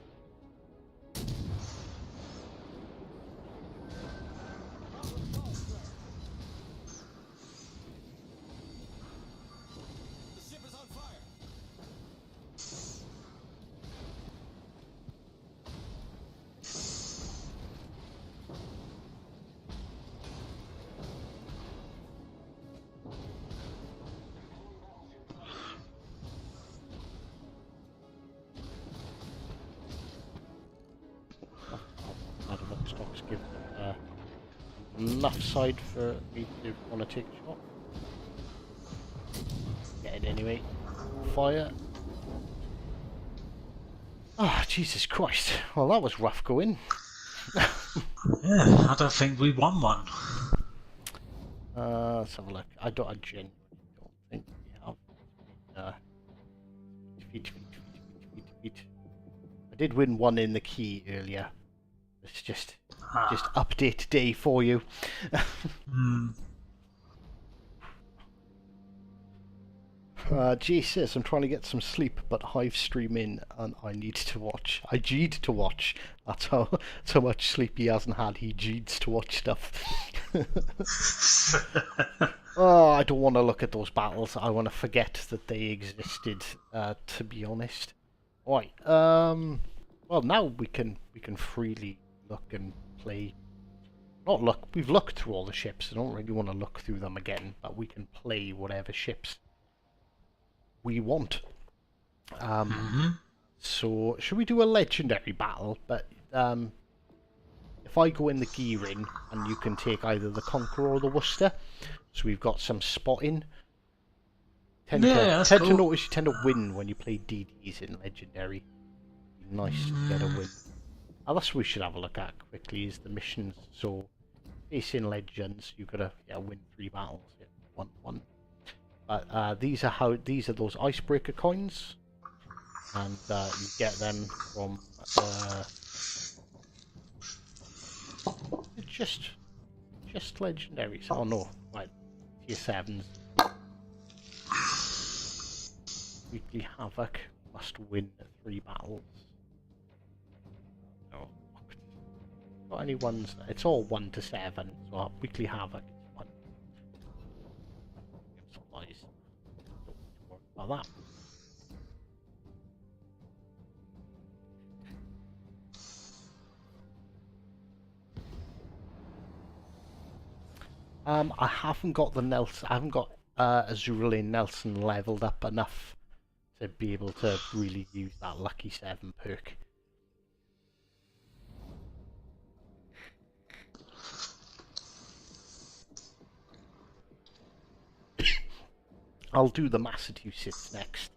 The ship is on fire. I don't know if stocks give enough side for me to want to take a shot. Get it anyway. Fire. Ah, Jesus Christ. Well, that was rough going. Yeah, I don't think we won one. Let's have a look. I genuinely don't think we have. Defeat. I did win one in the key earlier. It's just update day for you. G says, I'm trying to get some sleep, but Hive streaming and I need to watch. I G'd to watch. That's how much sleep he hasn't had. He G'ds to watch stuff. Oh, I don't want to look at those battles. I want to forget that they existed, to be honest. Right, well now we can freely look and play. Not look, we've looked through all the ships. I don't really want to look through them again, but we can play whatever ships we want. So should we do a legendary battle? But if I go in the gearing and you can take either the Conqueror or the Worcester, so we've got some spotting. Tend to notice you tend to win when you play DDs in legendary. Nice to get a win. That's what we should have a look at quickly, is the missions. So facing legends, you've got to win 3 battles. 1-1. But these are those icebreaker coins, and you get them from just legendaries. Oh no, right, tier 7s. Weekly Havoc must win 3 battles. No, got any ones? It's all 1 to 7. So Weekly Havoc is 1. Don't need to worry about that. I haven't got the Nelson. I haven't got Azurlane Nelson leveled up enough to be able to really use that Lucky 7 perk. I'll do the Massachusetts next.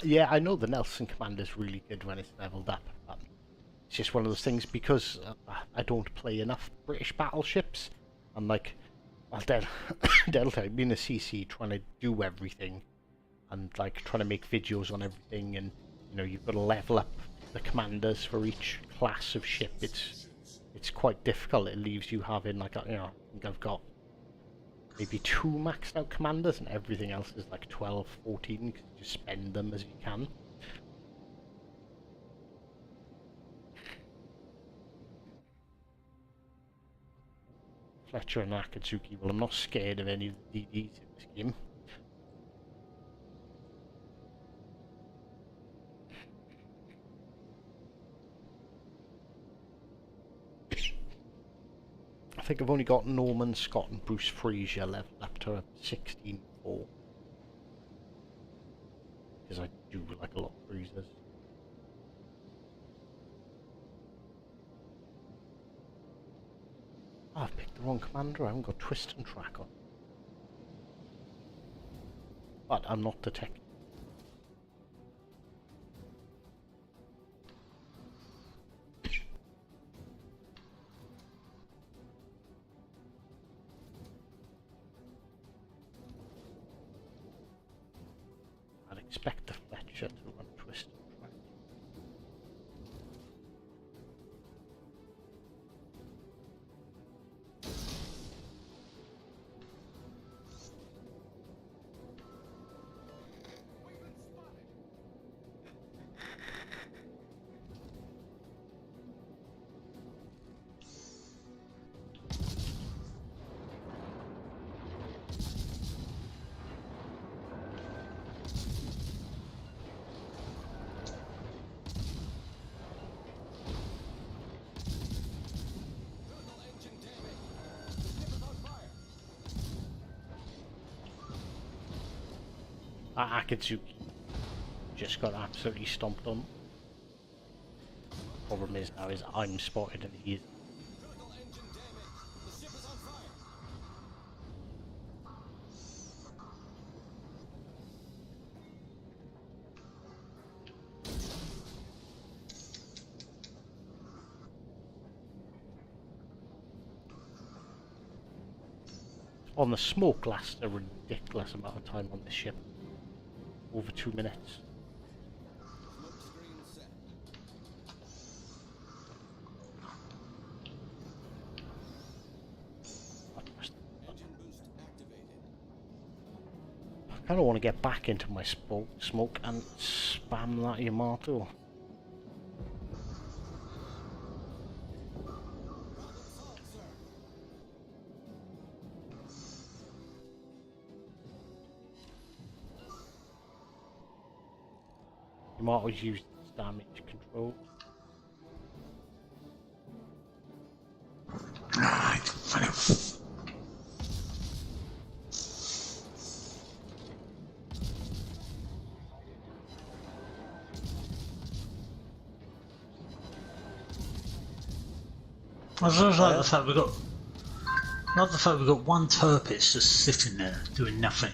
Yeah, I know the Nelson Commander is really good when it's leveled up. But it's just one of those things, because I don't play enough British battleships. I'm like, well, Delta, being a CC, trying to do everything, and like trying to make videos on everything, and you know, you've got to level up the commanders for each class of ship, it's quite difficult. It leaves you having like you know, I think I've got maybe 2 maxed out commanders and everything else is like 12, 14 because you just spend them as you can. Fletcher and Akatsuki, well I'm not scared of any of the DDs in this game. I think I've only got Norman, Scott and Bruce Fraser leveled up to 16-4. Because I do like a lot of cruisers. Oh, I've picked the wrong commander, I haven't got twist and track on. But I'm not detected. I'd expect the Fletcher to run twist and track. Critical engine damage. The ship is on fire. Akatsuki just got absolutely stomped on. Problem is now is I'm spotted and he is. Critical engine damage. The ship is on fire. On the smoke lasts a ridiculous amount of time on this ship. Over 2 minutes. Smoke screen set. Engine boost activated. I kind of want to get back into my smoke and spam that Yamato. Problem solved, sir. Yamato's used its damage control. I just like the fact we've got. Not the fact we've got one Turpitz just sitting there doing nothing.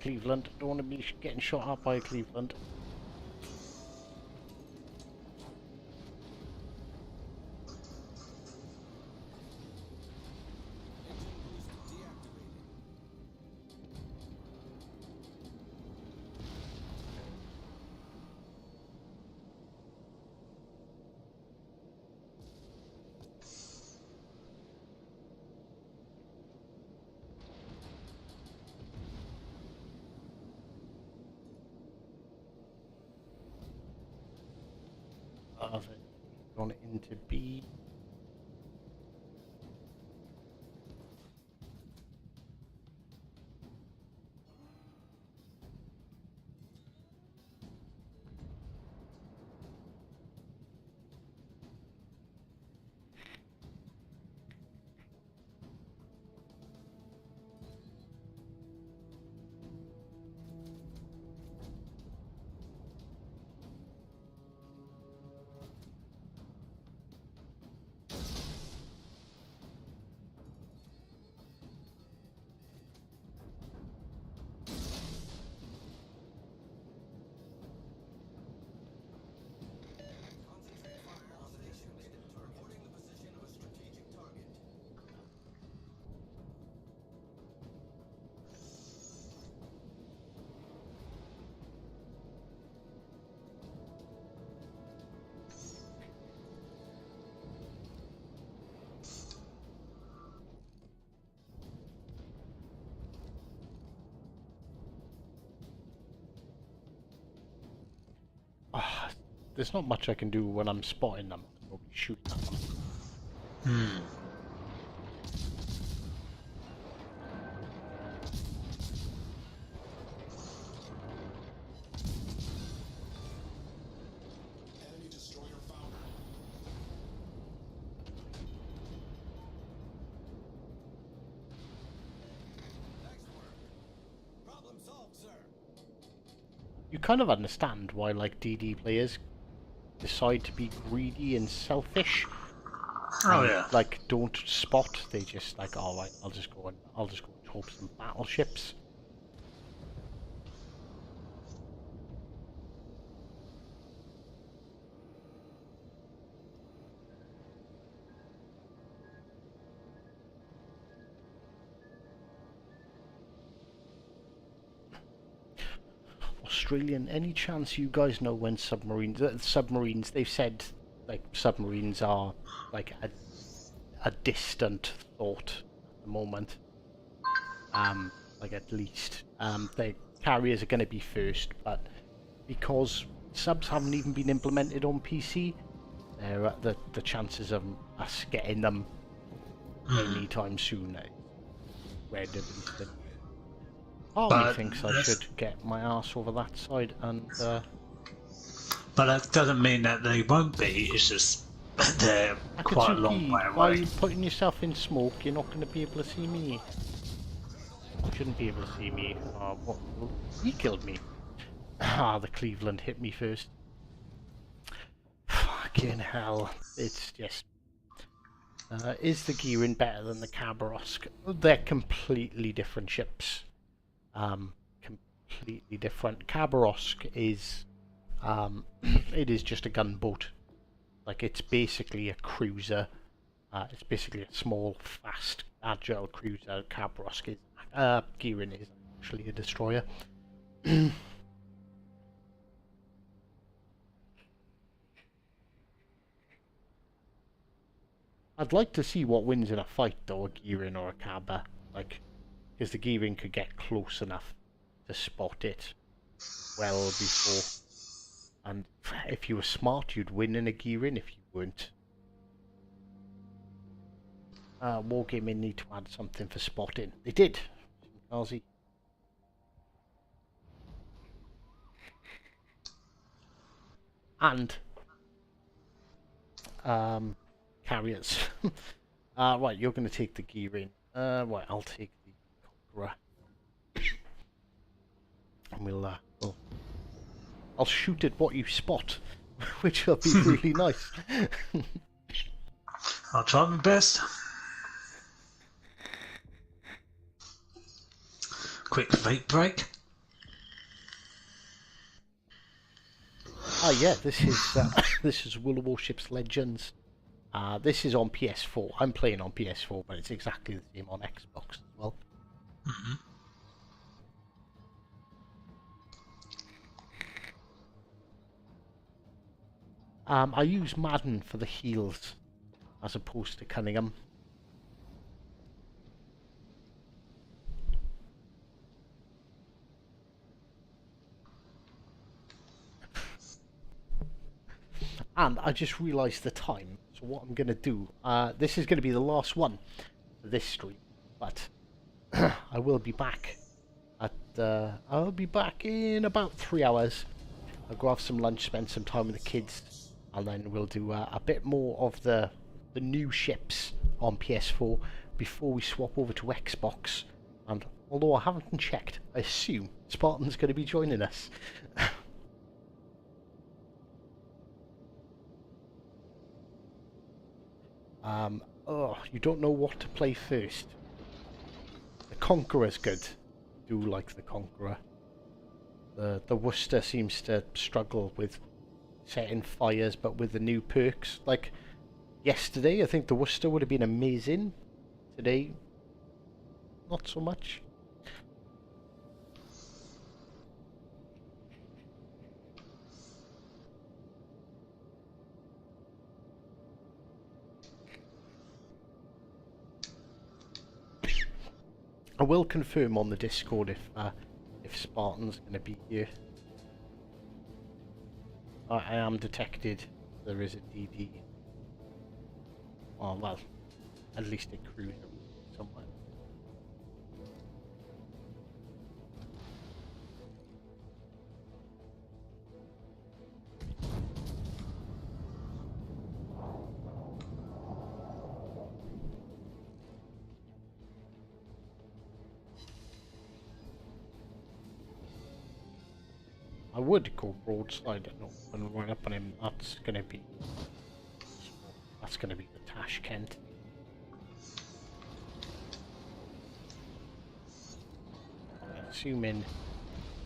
Cleveland, don't want to be getting shot at by Cleveland. Has it gone into B? Concentrate fire on the designated target. Reporting the position of a strategic target. Ah, there's not much I can do when I'm spotting them. I'll be shooting at them. Hmm. Enemy destroyer foundered. Excellent. Problem solved, sir. You kind of understand why, like, DD players decide to be greedy and selfish. Oh And, yeah. like, don't spot. They just like, all right, I'll just go and hope some battleships. Australian, any chance you guys know when submarines, they've said, like, submarines are, like, a distant thought at the moment. Like, at least. The carriers are going to be first, but because subs haven't even been implemented on PC, the chances of us getting them anytime soon is relatively slim. Part of me But thinks I should get my ass over that side and but that doesn't mean that they won't be. It's just they're quite a long Akatsuki, way why are away. you putting yourself in smoke? You're not going to be able to see me. Shouldn't be able to see me. Oh, what? He killed me. Ah, the Cleveland hit me first. Fucking hell. It's just... is the gearing better than the Khabarovsk? They're completely different ships. Completely different. Khabarovsk is... it is just a gunboat. Like, it's basically a cruiser. It's basically a small, fast, agile cruiser. Khabarovsk is... gearing is actually a destroyer. I'd like to see what wins in a fight, though, a gearing or a Kaba. Like, because the gearing could get close enough to spot it well before. And if you were smart, you'd win in a gearing. If you weren't, Wargaming need to add something for spotting. They did. Aussie. And carriers. Right, you're going to take the gearing. Right, I'll take the Conqueror. And I'll shoot at what you spot, which will be really nice. I'll try my best. Quick vape break. Ah, yeah, this is this is Warships Legends. This is on PS4. I'm playing on PS4, but it's exactly the same on Xbox as well. Mm-hmm. I use Madden for the heals, as opposed to Cunningham. And I just realised the time. So what I'm going to do, this is going to be the last one for this stream. But I will be back I'll be back in about 3 hours. I'll go have some lunch, spend some time with the kids, and then we'll do a bit more of the new ships on PS4 before we swap over to Xbox. And although I haven't checked, I assume Spartan's going to be joining us. Oh, you don't know what to play first. The Conqueror's good. I do like the Conqueror. The Worcester seems to struggle with setting fires, but with the new perks. Like yesterday, I think the Worcester would have been amazing. Today, not so much. I will confirm on the Discord if Spartan's going to be here. I am detected. There is a DD. Oh well, at least a cruiser somewhere. I would go broadside and run up on him. That's gonna be the Tashkent. Assuming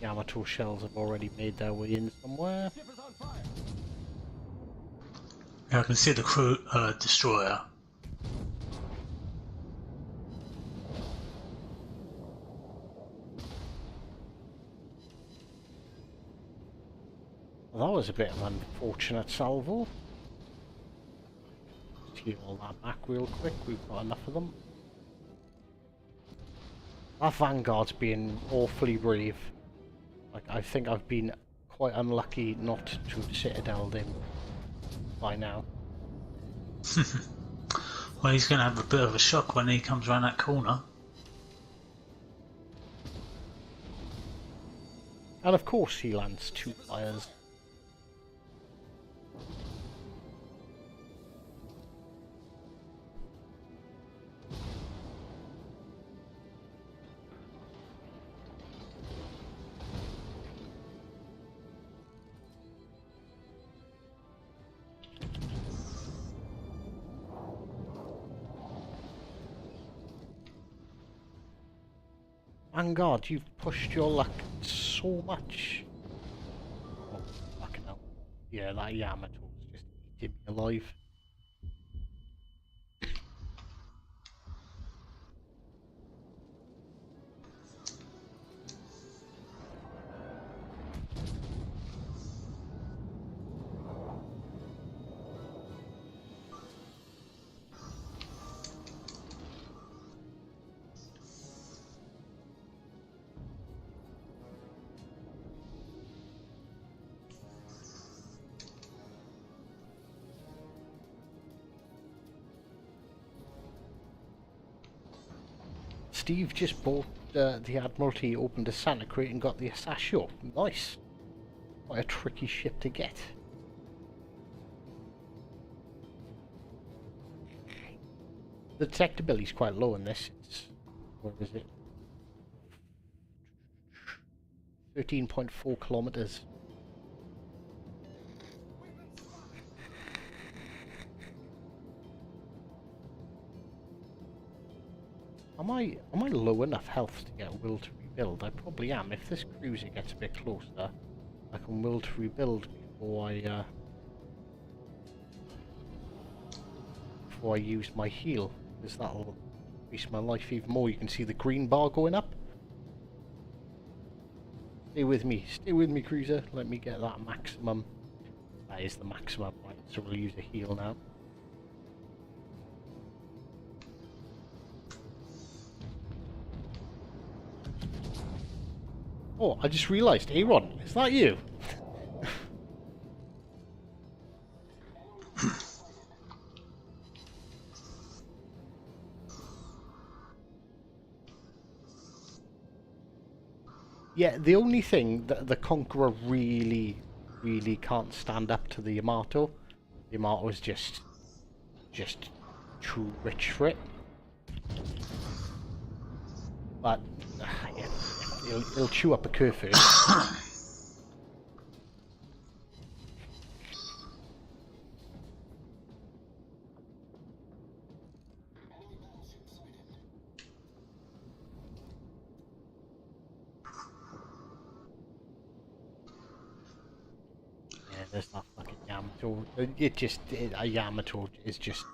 Yamato shells have already made their way in somewhere. Yeah, I can see the crew destroyer. Well, that was a bit of an unfortunate salvo. Let's get all that back real quick. We've got enough of them. That Vanguard's been awfully brave. Like, I think I've been quite unlucky not to have citadeled him by now. Well, he's going to have a bit of a shock when he comes around that corner. And of course he lands 2 fires. Vanguard, you've pushed your luck so much. Oh, fucking hell. Yeah, that Yamato's just eating me alive. Steve just bought the Admiralty, opened a Santa crate and got the Asasio. Nice. Quite a tricky ship to get. The detectability is quite low in this. It's, what is it? 13.4 kilometers. Am I low enough health to get will to rebuild? I probably am. If this cruiser gets a bit closer, I can will to rebuild before I use my heal, because that'll increase my life even more. You can see the green bar going up. Stay with me, cruiser. Let me get that maximum. That is the maximum, right? So we'll use a heal now. Oh, I just realised, Aaron, is that you? Yeah, the only thing that the Conqueror really can't stand up to the Yamato. The Yamato is just too rich for it. But yeah, it'll chew up a curve first. Yeah, there's that fucking Yamato. A Yamato is just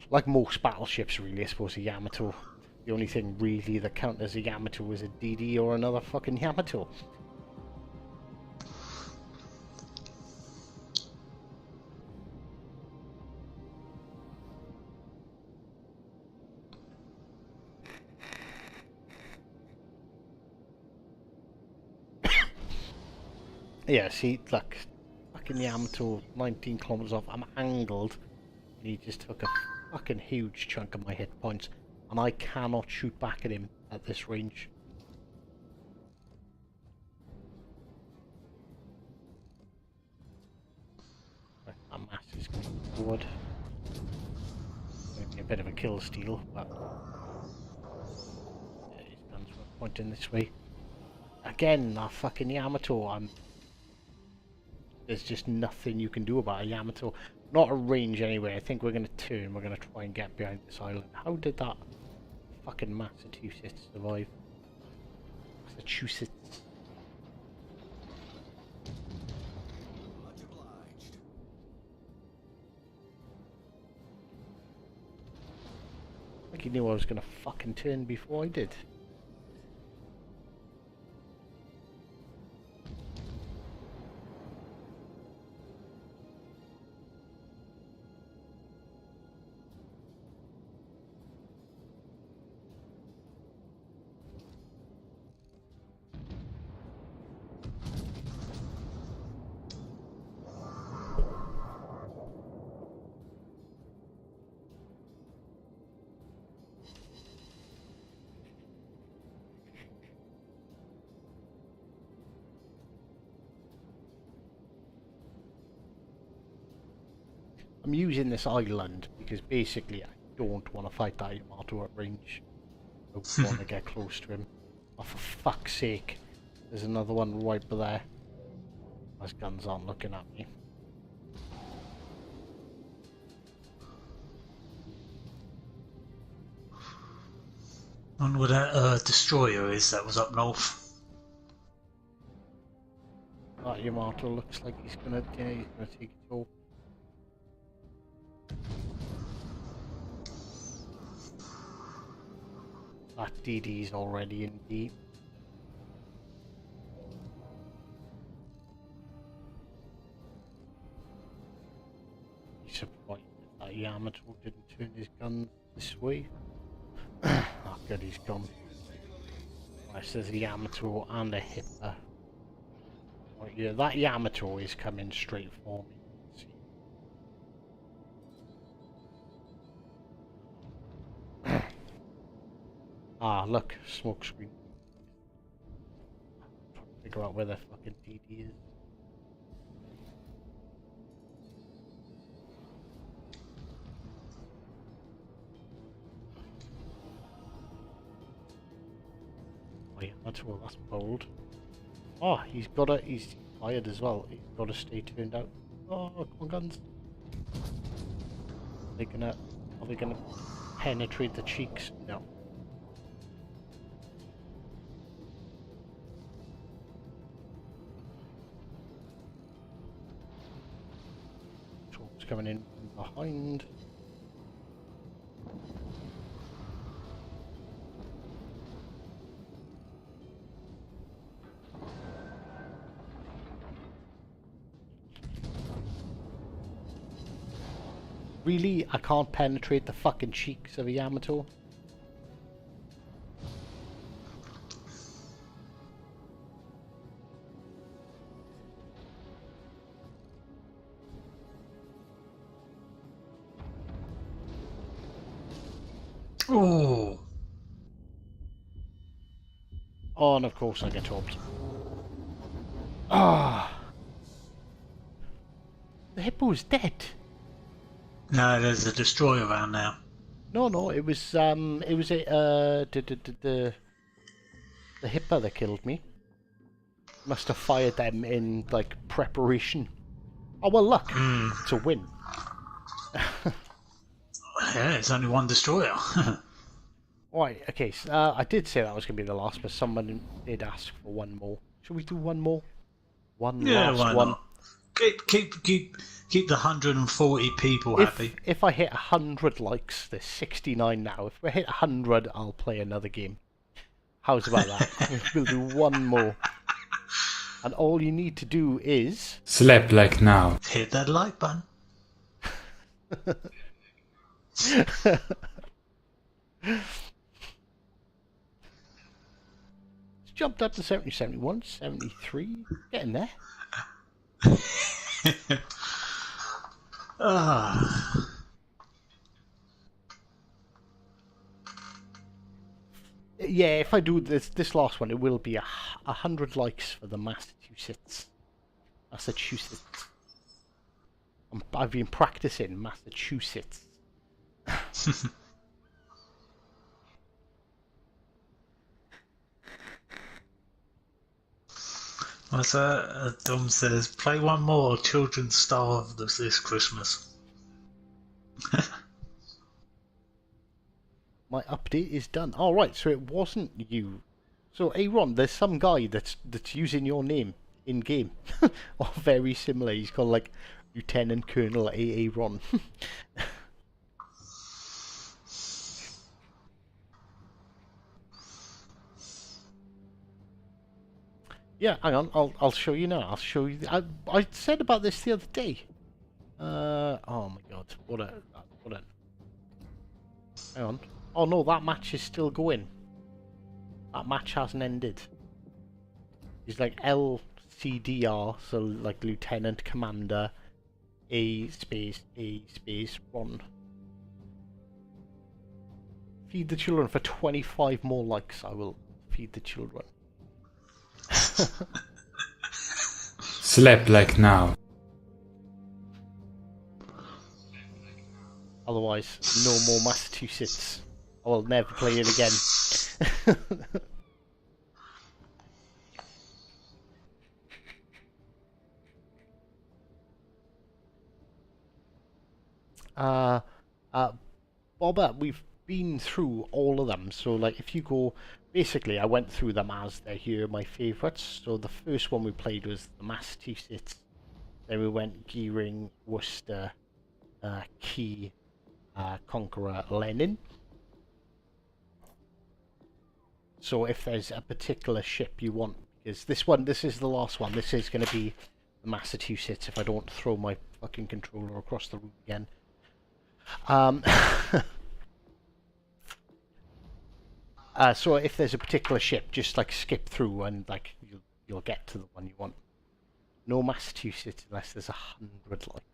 like most battleships, really. I suppose a Yamato. The only thing really that counts as a Yamato is a DD or another fucking Yamato. Yeah, see, look, fucking Yamato, 19 kilometers off. I'm angled, and he just took a fucking huge chunk of my hit points, and I cannot shoot back at him at this range. Right, that mass is going forward. Maybe a bit of a kill steal, but yeah, his guns were pointing this way. Again, that fucking Yamato. There's just nothing you can do about a Yamato. Not a range anyway. I think we're going to turn. We're going to try and get behind this island. How did that fucking Massachusetts survive? Massachusetts. Much obliged. I think he knew I was going to fucking turn before I did. I'm using this island because basically I don't want to fight that Yamato at range. I don't want to get close to him. Oh, for fuck's sake. There's another one right there. Those guns aren't looking at me. I wonder where that destroyer is that was up north. That Yamato looks like he's gonna take it all. That DD's already in deep. He's surprised that Yamato didn't turn his gun this way. Oh good, he's gone. Right, so there's a Yamato and a Hipper. Right, yeah, that Yamato is coming straight for me. Let's see. Ah, look, smoke screen. Trying to figure out where the fucking DD is. Oh yeah, that's bold. Oh, he's fired as well. He's got to stay turned out. Oh, come on, guns. Are they gonna penetrate the cheeks? No. Troops coming in from behind. Really? I can't penetrate the fucking cheeks of a Yamato? Oh, Oh, and of course I get topped. Ah! The hippo's dead. No, there's a destroyer around now. No, it was the hippo that killed me. Must have fired them in, like, preparation. Oh, well, look. It's a win. Yeah, it's only one destroyer. Right, okay, so, I did say that was going to be the last, but someone did ask for one more. Should we do one more? One Yeah, last why one. not? Keep the 140 people happy. If I hit 100 likes, there's 69 now. If we hit 100, I'll play another game. How's about that? We'll do one more. And all you need to do is... Slap like now. Hit that like button. It's jumped up to 70, 71, 73. Getting there. Ah. Yeah, if I do this last one, it will be 100 likes for the Massachusetts. I've been practicing Massachusetts. What's that? Dom says, play one more, children starve this Christmas. My update is done. All right, so it wasn't you. So Aaron, there's some guy that's using your name in game, or very similar. He's called like Lieutenant Colonel Aaron. Yeah, hang on. I'll show you now. I'll show you. I said about this the other day. Oh my god, what a. Hang on. Oh no, that match is still going. That match hasn't ended. It's like LCDR, so like Lieutenant Commander A space Ron. Feed the children for 25 more likes. I will feed the children. Slap like now. Otherwise, no more Massachusetts. I will never play it again. Bobber, we've been through all of them. So, like, if you go, basically, I went through them as they're here, my favourites. So the first one we played was the Massachusetts. Then we went Gearing, Worcester, Key, Conqueror, Lenin. So if there's a particular ship you want, because this is the last one. This is going to be the Massachusetts if I don't throw my fucking controller across the room again. So if there's a particular ship, just like skip through and like you'll get to the one you want. No Massachusetts unless there's 100 likes.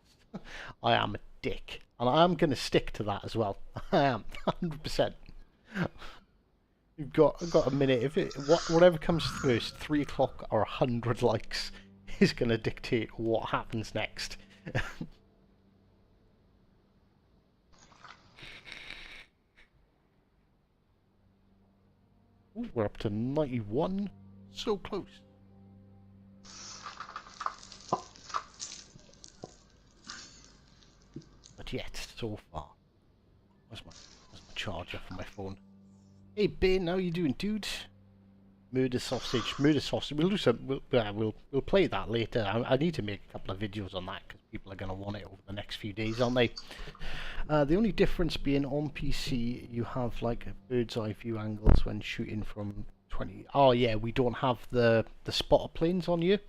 I am a dick, and I am going to stick to that as well. I am 100%. I've got a minute. If whatever comes first, 3 o'clock or 100 likes, is going to dictate what happens next. Ooh, we're up to 91. So close. But yet, so far. Where's my charger for my phone? Hey Ben, how you doing, dude? Murder sausage. We'll do some. We'll play that later. I need to make a couple of videos on that because people are going to want it over the next few days, aren't they? The only difference being on PC, you have like bird's eye view angles when shooting from 20. Oh yeah, we don't have the spotter planes on you.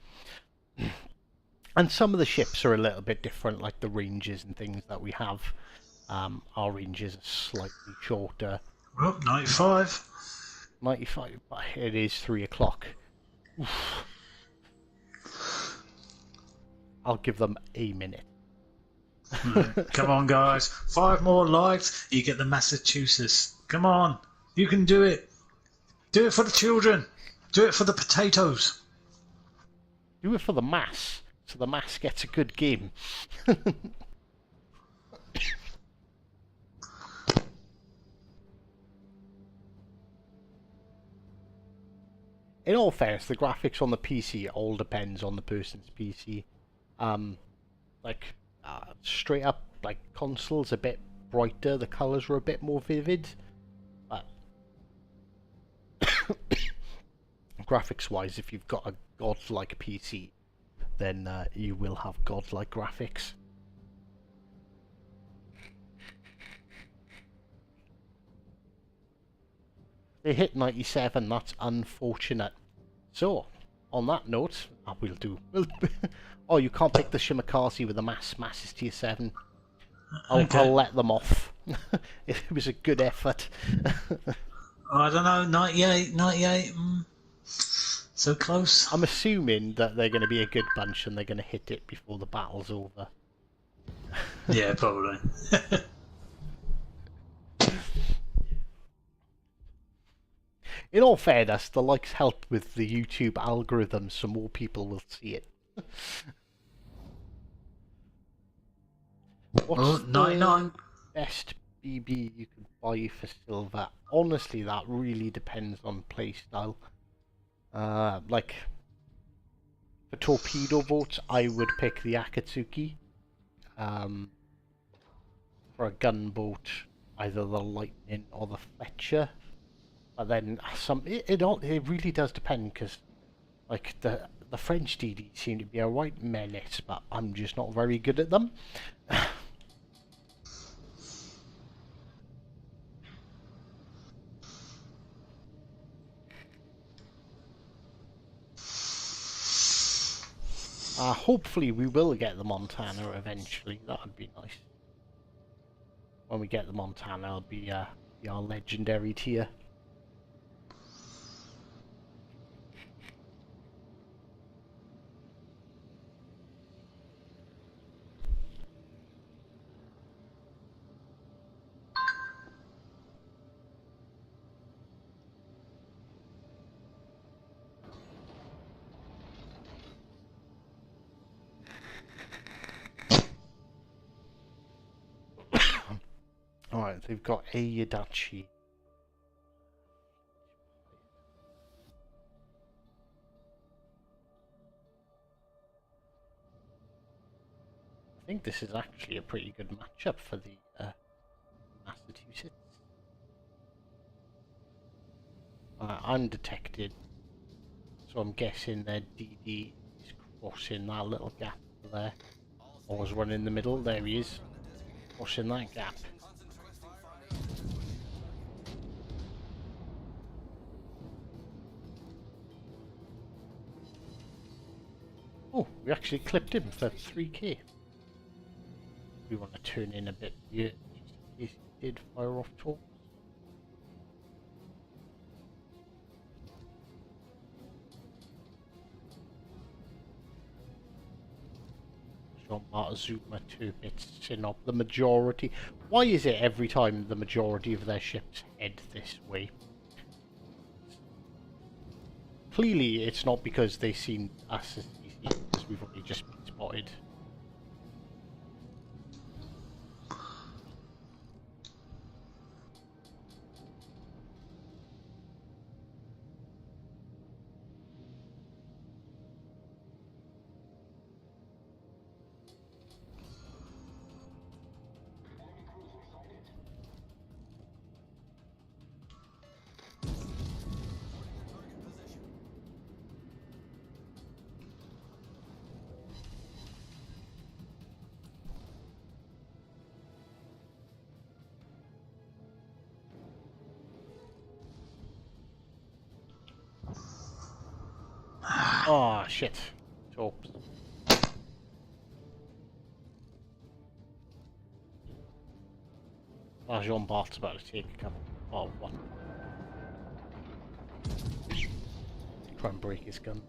And some of the ships are a little bit different, like the ranges and things that we have. Our ranges are slightly shorter. Well, 95. 95, but it is 3 o'clock. I'll give them a minute. Come on, guys. 5 more likes, you get the Massachusetts. Come on. You can do it. Do it for the children. Do it for the potatoes. Do it for the mass, so the mass gets a good game. In all fairness, the graphics on the PC all depends on the person's PC. Like, straight up, like, consoles a bit brighter, the colours were a bit more vivid. But graphics-wise, if you've got a godlike PC, then you will have godlike graphics. They hit 97, that's unfortunate. So, on that note, we'll do... oh, you can't pick the Shimakaze with the mass. Mass is tier 7. I'll let them off. It was a good effort. I don't know, 98. So close. I'm assuming that they're going to be a good bunch and they're going to hit it before the battle's over. Yeah, probably. In all fairness, the likes help with the YouTube algorithm, so more people will see it. What's 99. the best BB you can buy for silver? Honestly, that really depends on playstyle. Like, for torpedo boats, I would pick the Akatsuki. For a gunboat, either the Lightning or the Fletcher. But then it really does depend, because like the French DD seem to be a right menace, but I'm just not very good at them. Hopefully we will get the Montana eventually. That would be nice. When we get the Montana, it'll be our legendary tier. Alright, they've got a Yadachi. I think this is actually a pretty good matchup for the Massachusetts. Undetected, so I'm guessing their DD is crossing that little gap there. Or was running in the middle, there he is. Crossing that gap. Oh, we actually clipped him for 3k. We want to turn in a bit here, just in case he did fire off torps. Jean Zuma 2 bits Sinop, the majority. Why is it every time the majority of their ships head this way? Clearly it's not because they seen us as easy, because we've only just been spotted. Oh shit. Torps. Jean Bart's about to take a couple. Oh, one. Try and break his gun.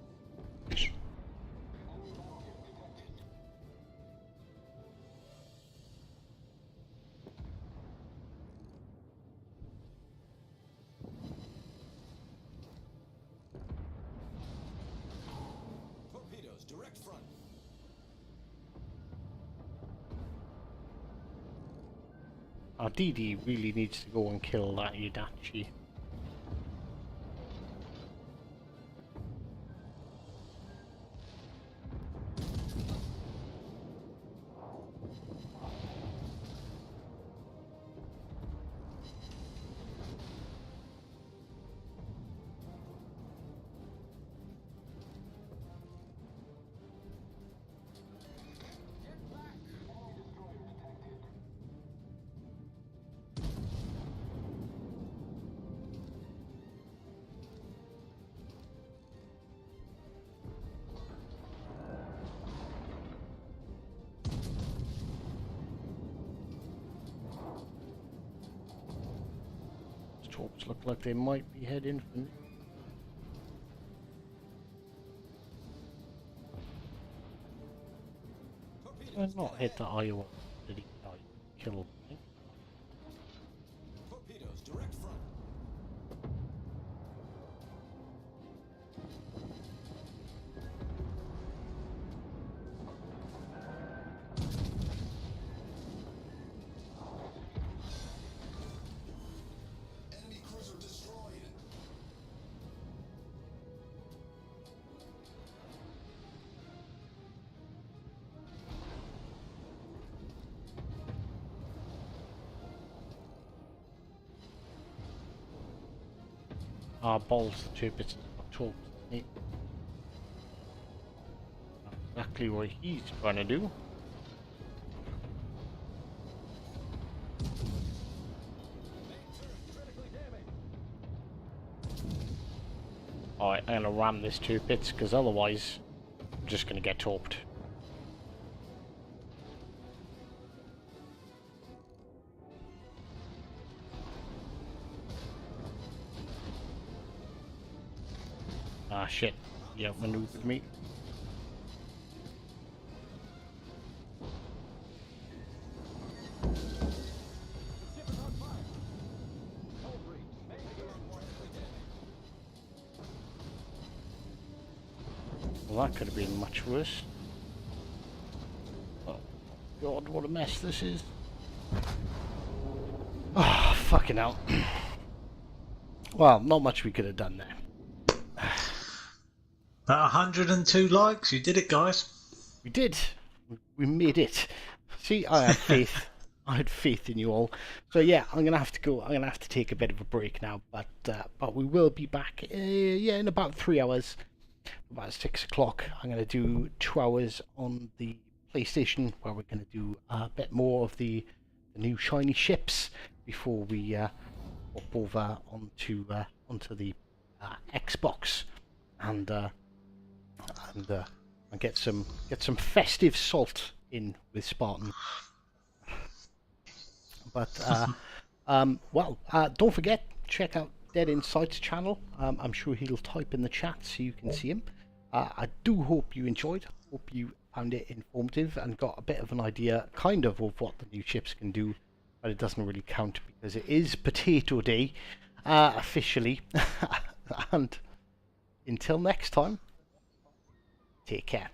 Our DD really needs to go and kill that Yudachi. Torps look like they might be heading for. Torpedoes Not hit the Iowa. Did he die? Kill me? Torpedoes, direct front. Enemy cruiser destroyed. Ah, balls, the two bits of torps. Exactly what he's trying to do. Alright, I'm gonna ram this two bits because otherwise I'm just gonna get torped. Ah shit, he outmaneuvered me. Well, that could have been much worse. Oh god, what a mess this is. Ah, fucking hell. Well, not much we could have done there. About 102 likes. You did it, guys. We did. We made it. See, I had faith. I had faith in you all. So yeah, I'm gonna have to go. I'm gonna have to take a bit of a break now. But we will be back. Yeah, in about 3 hours. About 6 o'clock. I'm gonna do 2 hours on the PlayStation, where we're gonna do a bit more of the new shiny ships before we hop over onto the Xbox and get some festive salt in with Spartan. But don't forget, check out Dead Insight's channel. I'm sure he'll type in the chat so you can see him. I do hope you enjoyed. Hope you found it informative and got a bit of an idea, kind of what the new ships can do. But it doesn't really count because it is Potato Day, officially. And until next time, take care.